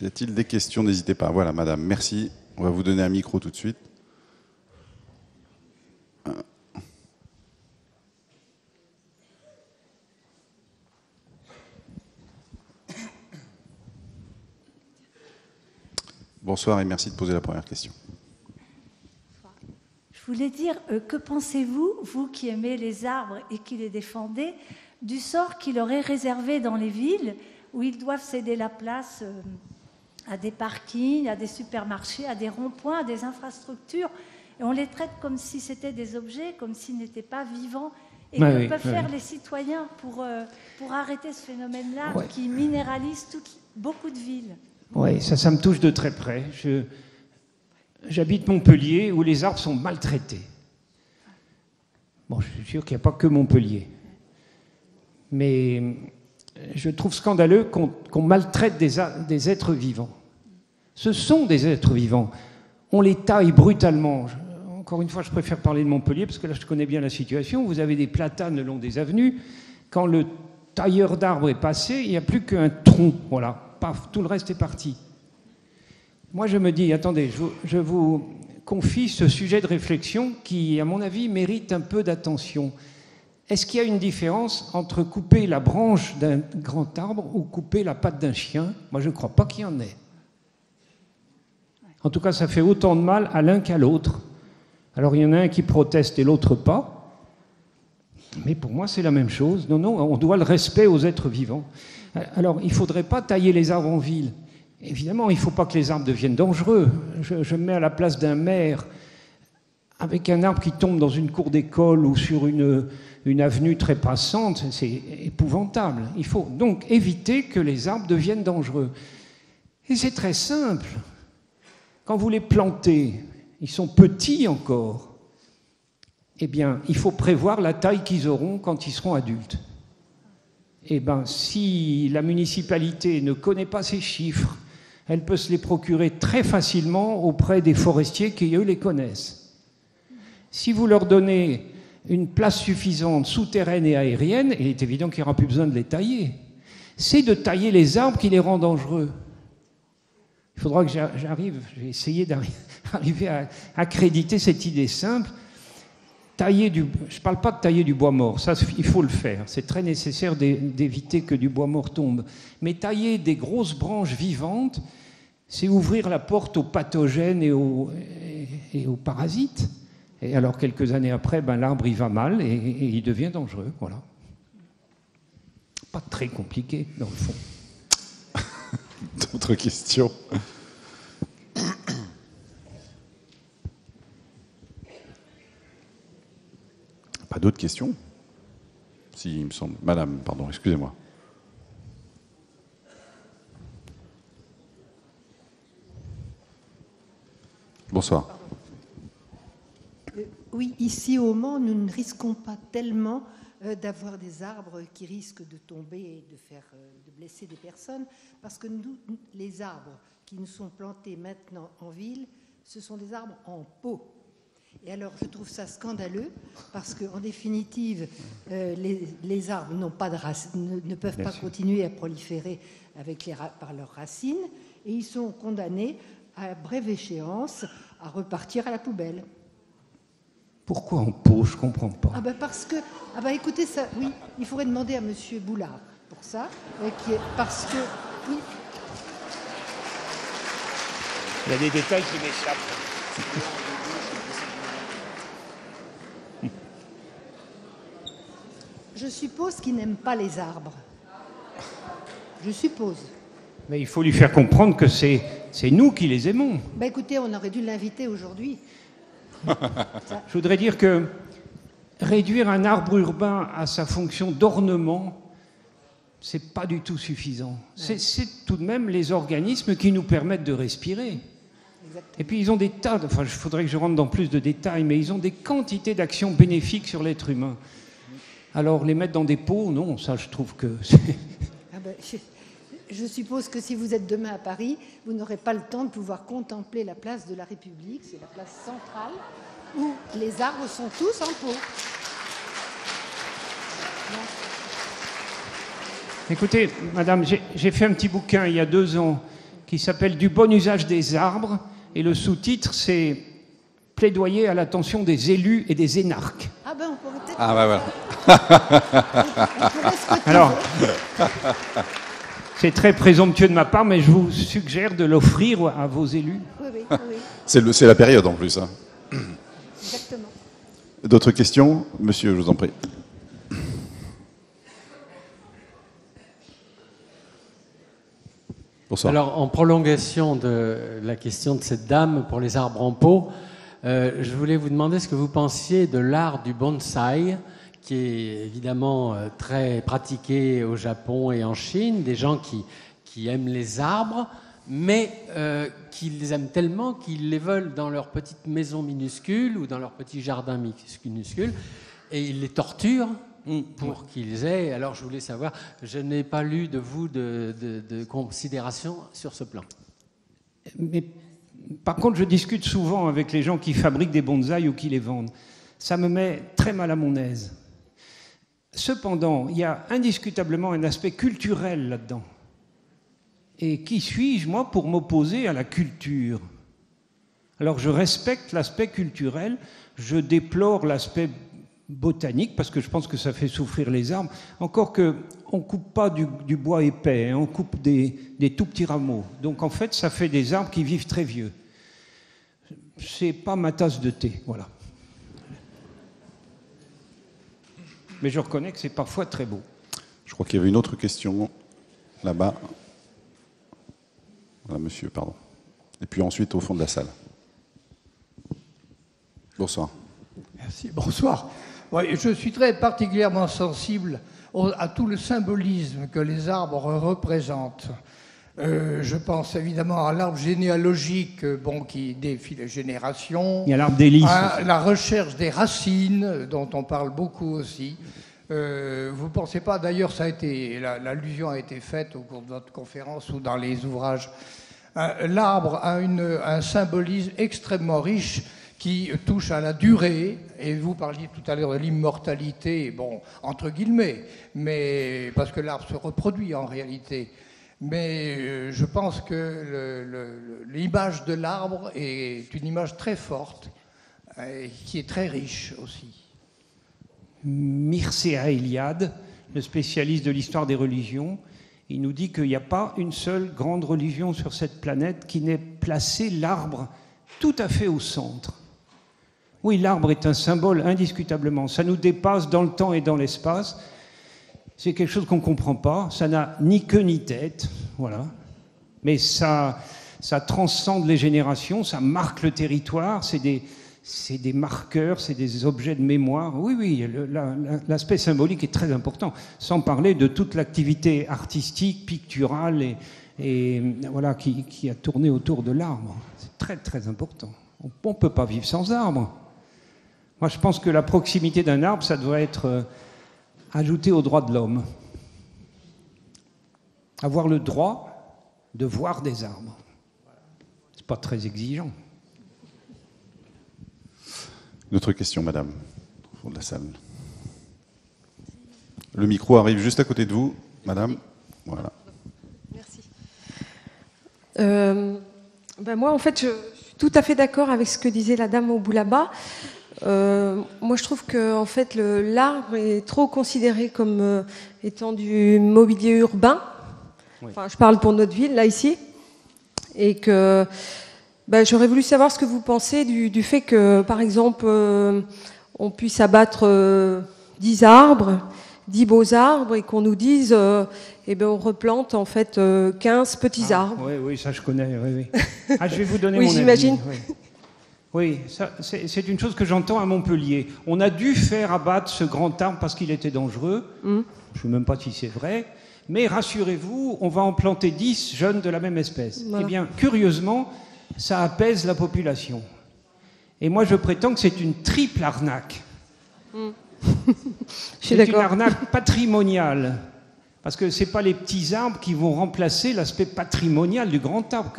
Y a-t-il des questions? N'hésitez pas. Voilà, madame, merci. On va vous donner un micro tout de suite. Bonsoir et merci de poser la première question. Je voulais dire, que pensez-vous, vous qui aimez les arbres et qui les défendez, du sort qu'il aurait réservé dans les villes où ils doivent céder la place à des parkings, à des supermarchés, à des ronds-points, à des infrastructures, et on les traite comme si c'était des objets, comme s'ils n'étaient pas vivants. Et que peuvent faire les citoyens pour arrêter ce phénomène-là qui minéralise beaucoup de villes? Oui, ça me touche de très près. J'habite Montpellier, où les arbres sont maltraités. Bon, je suis sûr qu'il n'y a pas que Montpellier. Mais je trouve scandaleux qu'on maltraite des êtres vivants. Ce sont des êtres vivants. On les taille brutalement. Encore une fois, je préfère parler de Montpellier, parce que là, je connais bien la situation. Vous avez des platanes le long des avenues. Quand le tailleur d'arbres est passé, il n'y a plus qu'un tronc. Voilà, paf, tout le reste est parti. Moi, je me dis, attendez, je vous confie ce sujet de réflexion qui, à mon avis, mérite un peu d'attention. Est-ce qu'il y a une différence entre couper la branche d'un grand arbre ou couper la patte d'un chien? Moi, je ne crois pas qu'il y en ait. En tout cas, ça fait autant de mal à l'un qu'à l'autre. Alors, il y en a un qui proteste et l'autre pas. Mais pour moi, c'est la même chose. Non, on doit le respect aux êtres vivants. Alors, il ne faudrait pas tailler les arbres en ville. Évidemment, il ne faut pas que les arbres deviennent dangereux. Je me mets à la place d'un maire avec un arbre qui tombe dans une cour d'école ou sur une avenue très passante. C'est épouvantable. Il faut donc éviter que les arbres deviennent dangereux. Et c'est très simple. Quand vous les plantez, ils sont petits encore. Eh bien, il faut prévoir la taille qu'ils auront quand ils seront adultes. Eh bien, si la municipalité ne connaît pas ces chiffres, elle peut se les procurer très facilement auprès des forestiers qui, eux, les connaissent. Si vous leur donnez une place suffisante, souterraine et aérienne, il est évident qu'il n'y aura plus besoin de les tailler. C'est de tailler les arbres qui les rendent dangereux. Il faudra que j'arrive, je vais essayer d'arriver à accréditer cette idée simple. Je ne parle pas de tailler du bois mort, ça il faut le faire, c'est très nécessaire d'éviter que du bois mort tombe. Mais tailler des grosses branches vivantes, c'est ouvrir la porte aux pathogènes et aux parasites. Et alors quelques années après, l'arbre il va mal et il devient dangereux. Voilà. Pas très compliqué dans le fond. D'autres questions? Pas d'autres questions? Si, il me semble. Madame, pardon, excusez-moi. Bonsoir. Oui, ici au Mans, nous ne risquons pas tellement d'avoir des arbres qui risquent de tomber et de blesser des personnes, parce que nous, les arbres qui nous sont plantés maintenant en ville, ce sont des arbres en pot. Et alors, je trouve ça scandaleux, parce qu'en définitive, les arbres n'ont pas de ne peuvent pas continuer à proliférer par leurs racines, et ils sont condamnés à brève échéance à repartir à la poubelle. Pourquoi en pot? Je ne comprends pas. Parce que, écoutez, ça, oui, il faudrait demander à M. Boulard pour ça, parce que, oui. Il y a des détails qui m'échappent. Je suppose qu'il n'aime pas les arbres. Je suppose. Mais il faut lui faire comprendre que c'est nous qui les aimons. Écoutez, on aurait dû l'inviter aujourd'hui. Je voudrais dire que réduire un arbre urbain à sa fonction d'ornement, c'est pas du tout suffisant. Ouais. C'est tout de même les organismes qui nous permettent de respirer. Exactement. Et puis ils ont des tas, il faudrait que je rentre dans plus de détails, mais ils ont des quantités d'actions bénéfiques sur l'être humain. Alors les mettre dans des pots, non, ça je trouve que... Je suppose que si vous êtes demain à Paris, vous n'aurez pas le temps de pouvoir contempler la place de la République, c'est la place centrale, où les arbres sont tous en pot. Écoutez, madame, j'ai fait un petit bouquin il y a 2 ans qui s'appelle « Du bon usage des arbres » et le sous-titre c'est « Plaidoyer à l'attention des élus et des énarques ». On pourrait peut-être... voilà. Alors... C'est très présomptueux de ma part, mais je vous suggère de l'offrir à vos élus. Oui. C'est la période en plus. Hein. Exactement. D'autres questions? Monsieur, je vous en prie. Bonsoir. Alors, en prolongation de la question de cette dame pour les arbres en pot, je voulais vous demander ce que vous pensiez de l'art du bonsaï, qui est évidemment très pratiqué au Japon et en Chine, des gens qui aiment les arbres, mais qui les aiment tellement qu'ils les veulent dans leur petite maison minuscule ou dans leur petit jardin minuscule, et ils les torturent pour qu'ils aient... Alors je voulais savoir, je n'ai pas lu de vous de considération sur ce plan. Mais, par contre, je discute souvent avec les gens qui fabriquent des bonsaïs ou qui les vendent. Ça me met très mal à mon aise. Cependant, il y a indiscutablement un aspect culturel là-dedans. Et qui suis-je, moi, pour m'opposer à la culture? Alors je respecte l'aspect culturel, je déplore l'aspect botanique, parce que je pense que ça fait souffrir les arbres. Encore qu'on ne coupe pas du bois épais, hein, on coupe des tout petits rameaux. Donc en fait, ça fait des arbres qui vivent très vieux. C'est pas ma tasse de thé, voilà. Mais je reconnais que c'est parfois très beau. Je crois qu'il y avait une autre question là-bas. Voilà, monsieur, pardon. Et puis ensuite, au fond de la salle. Bonsoir. Merci, bonsoir. Ouais, je suis très particulièrement sensible à tout le symbolisme que les arbres représentent. Je pense évidemment à l'arbre généalogique qui défie les générations. Il y a l'arbre des lys. La recherche des racines, dont on parle beaucoup aussi. Vous ne pensez pas, d'ailleurs, l'allusion a été faite au cours de votre conférence ou dans les ouvrages. L'arbre a un symbolisme extrêmement riche qui touche à la durée, et vous parliez tout à l'heure de l'immortalité, bon, entre guillemets, mais parce que l'arbre se reproduit en réalité. Mais je pense que l'image de l'arbre est une image très forte, et qui est très riche aussi. Mircea Eliade, le spécialiste de l'histoire des religions, il nous dit qu'il n'y a pas une seule grande religion sur cette planète qui n'ait placé l'arbre tout à fait au centre. Oui, l'arbre est un symbole indiscutablement. Ça nous dépasse dans le temps et dans l'espace. C'est quelque chose qu'on ne comprend pas. Ça n'a ni queue ni tête, voilà. Mais ça transcende les générations, ça marque le territoire, c'est des marqueurs, c'est des objets de mémoire. Oui, l'aspect symbolique est très important, sans parler de toute l'activité artistique, picturale et voilà, qui a tourné autour de l'arbre. C'est très, très important. On ne peut pas vivre sans arbre. Moi, je pense que la proximité d'un arbre, ça doit être ajouté aux droits de l'homme. Avoir le droit de voir des arbres. C'est pas très exigeant. Une autre question, madame, au fond de la salle. Le micro arrive juste à côté de vous, madame. Voilà. Merci. Moi, en fait, je suis tout à fait d'accord avec ce que disait la dame au bout là-bas. Moi, je trouve que en fait, l'arbre est trop considéré comme étant du mobilier urbain. Oui. Enfin, je parle pour notre ville, là, ici. Et que j'aurais voulu savoir ce que vous pensez du fait que, par exemple, on puisse abattre 10 arbres, 10 beaux arbres, et qu'on nous dise, on replante en fait 15 petits arbres. Oui, ça je connais. Oui. Je vais vous donner oui, mon avis. J'imagine. Oui, c'est une chose que j'entends à Montpellier. On a dû faire abattre ce grand arbre parce qu'il était dangereux. Je ne sais même pas si c'est vrai. Mais rassurez-vous, on va en planter 10 jeunes de la même espèce. Voilà. Eh bien, curieusement, ça apaise la population. Et moi, je prétends que c'est une triple arnaque. C'est une arnaque patrimoniale. Parce que ce n'est pas les petits arbres qui vont remplacer l'aspect patrimonial du grand arbre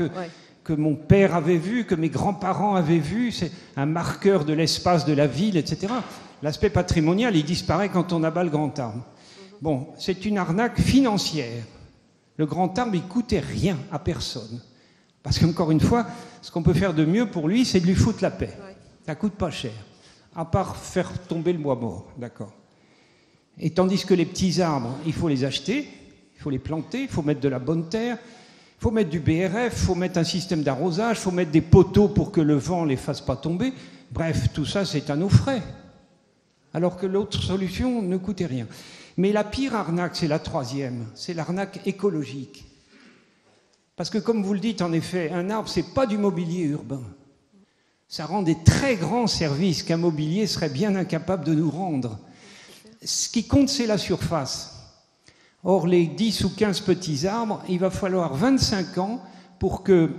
que mon père avait vu, que mes grands-parents avaient vu. C'est un marqueur de l'espace de la ville, etc. L'aspect patrimonial, il disparaît quand on abat le grand arbre. Bon, c'est une arnaque financière. Le grand arbre, il ne coûtait rien à personne. Parce qu'encore une fois, ce qu'on peut faire de mieux pour lui, c'est de lui foutre la paix. Ça ne coûte pas cher. À part faire tomber le bois mort, d'accord. Et tandis que les petits arbres, il faut les acheter. Il faut les planter, il faut mettre de la bonne terre, il faut mettre du BRF, il faut mettre un système d'arrosage, il faut mettre des poteaux pour que le vent ne les fasse pas tomber. Bref, tout ça, c'est à nos frais. Alors que l'autre solution ne coûtait rien. Mais la pire arnaque, c'est la troisième, c'est l'arnaque écologique. Parce que comme vous le dites, en effet, un arbre, ce n'est pas du mobilier urbain. Ça rend des très grands services qu'un mobilier serait bien incapable de nous rendre. Ce qui compte, c'est la surface. Or, les 10 ou 15 petits arbres, il va falloir 25 ans pour que,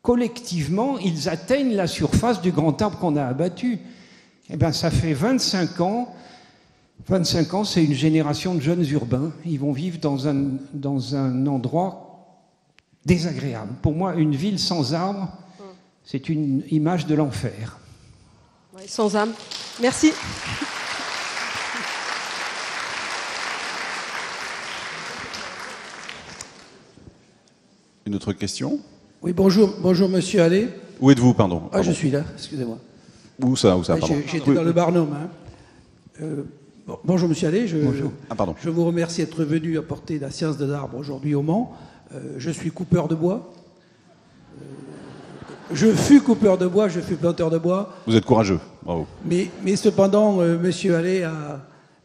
collectivement, ils atteignent la surface du grand arbre qu'on a abattu. Eh bien, ça fait 25 ans. 25 ans, c'est une génération de jeunes urbains. Ils vont vivre dans un endroit désagréable. Pour moi, une ville sans arbres, c'est une image de l'enfer. Ouais, sans âme. Merci. Une autre question? Oui, bonjour monsieur Allais. Où êtes-vous, pardon? Ah, je suis là, excusez-moi. Où ça, pardon? J'étais dans le Barnum. Bonjour monsieur Allais, Bonjour. Ah, pardon. Je vous remercie d'être venu apporter la science de l'arbre aujourd'hui au Mans. Je suis coupeur de bois. Je fus coupeur de bois, je fus planteur de bois. Vous êtes courageux, bravo. Mais cependant, monsieur Allais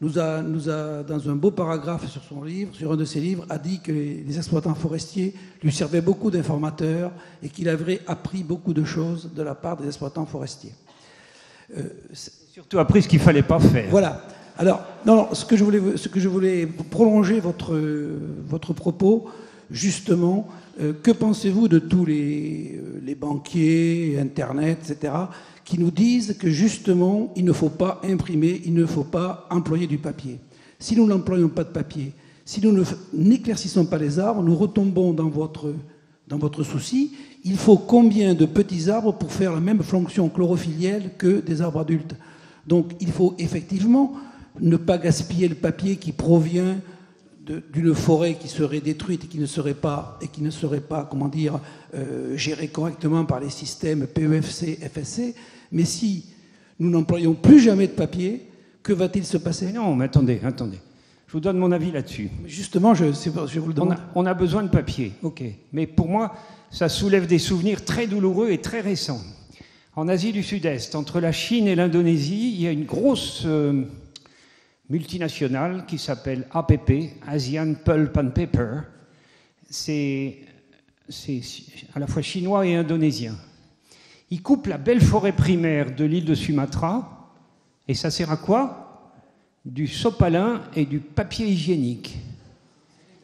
nous a, dans un beau paragraphe sur son livre, sur un de ses livres, a dit que les exploitants forestiers lui servaient beaucoup d'informateurs et qu'il avait appris beaucoup de choses de la part des exploitants forestiers. Surtout appris ce qu'il ne fallait pas faire. Voilà. Alors, non, ce que je voulais prolonger votre propos, justement, que pensez-vous de tous les banquiers, Internet, etc., qui nous disent que justement, il ne faut pas imprimer, il ne faut pas employer du papier. Si nous n'employons pas de papier, si nous n'éclaircissons pas les arbres, nous retombons dans votre souci. Il faut combien de petits arbres pour faire la même fonction chlorophyllienne que des arbres adultes? Donc il faut effectivement ne pas gaspiller le papier qui provient d'une forêt qui serait détruite et qui ne serait pas, comment dire, gérée correctement par les systèmes PEFC, FSC. Mais si nous n'employons plus jamais de papier, que va-t-il se passer? Non, mais attendez. Je vous donne mon avis là-dessus. Justement, je vous le demande. On a besoin de papier, ok. Mais pour moi, ça soulève des souvenirs très douloureux et très récents. En Asie du Sud-Est, entre la Chine et l'Indonésie, il y a une grosse multinationale qui s'appelle APP, Asian Pulp and Paper. C'est à la fois chinois et indonésien. Ils coupent la belle forêt primaire de l'île de Sumatra, et ça sert à quoi? Du sopalin et du papier hygiénique.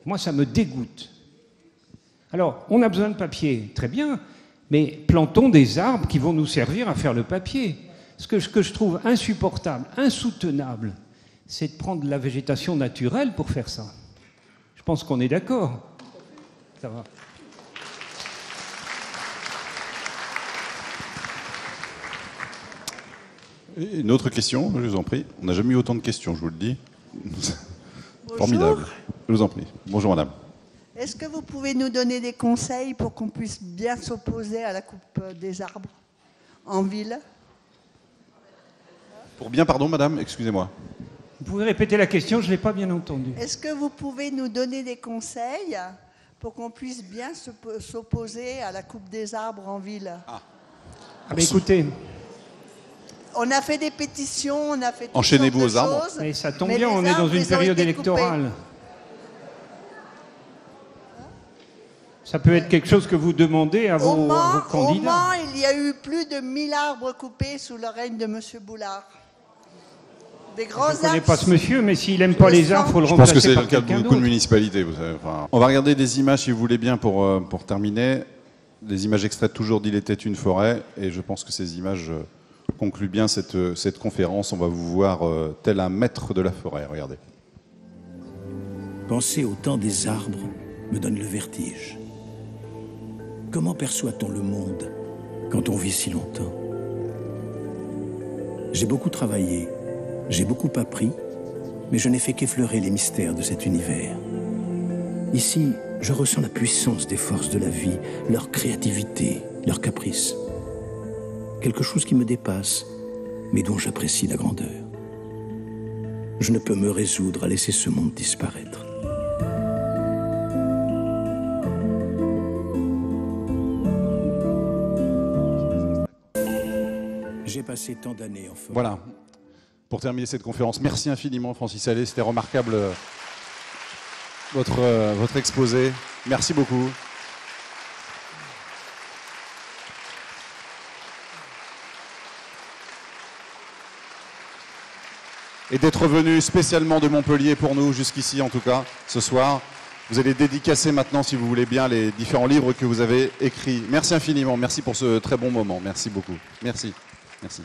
Moi, ça me dégoûte. Alors, on a besoin de papier, très bien, mais plantons des arbres qui vont nous servir à faire le papier. Ce que je trouve insupportable, insoutenable, c'est de prendre de la végétation naturelle pour faire ça. Je pense qu'on est d'accord. Ça va. Une autre question, je vous en prie. On n'a jamais eu autant de questions, je vous le dis. Formidable. Je vous en prie. Bonjour madame. Est-ce que vous pouvez nous donner des conseils pour qu'on puisse bien s'opposer à la coupe des arbres en ville? Pour bien, pardon madame, excusez-moi. Vous pouvez répéter la question, je ne l'ai pas bien entendue. Est-ce que vous pouvez nous donner des conseils pour qu'on puisse bien s'opposer à la coupe des arbres en ville? Mais écoutez... On a fait des pétitions, on a fait toutes Enchaînez-vous sortes aux de arbres. choses, mais ça tombe bien, on est dans une période électorale. Ça peut être quelque chose que vous demandez à vos candidats. Au Mans, il y a eu plus de 1000 arbres coupés sous le règne de M. Boulard. Des grands arbres. Je ne connais pas ce monsieur, mais s'il n'aime pas les arbres, il faut le remplacer par quelqu'un d'autre. Je pense que c'est le cas de beaucoup de municipalités. Vous savez. Enfin, on va regarder des images, si vous voulez bien, pour terminer. Des images extraites toujours d'Il était une forêt. Et je pense que ces images concluent bien cette conférence. On va vous voir tel un maître de la forêt. Regardez. Penser au temps des arbres me donne le vertige. Comment perçoit-on le monde quand on vit si longtemps? J'ai beaucoup travaillé, j'ai beaucoup appris, mais je n'ai fait qu'effleurer les mystères de cet univers. Ici, je ressens la puissance des forces de la vie, leur créativité, leur caprice. Quelque chose qui me dépasse, mais dont j'apprécie la grandeur. Je ne peux me résoudre à laisser ce monde disparaître. J'ai passé tant d'années en forêt. Voilà. Pour terminer cette conférence, merci infiniment Francis Allais, c'était remarquable votre exposé. Merci beaucoup. Et d'être venu spécialement de Montpellier pour nous, jusqu'ici en tout cas, ce soir. Vous allez dédicacer maintenant, si vous voulez bien, les différents livres que vous avez écrits. Merci infiniment, merci pour ce très bon moment. Merci beaucoup. Merci. Merci.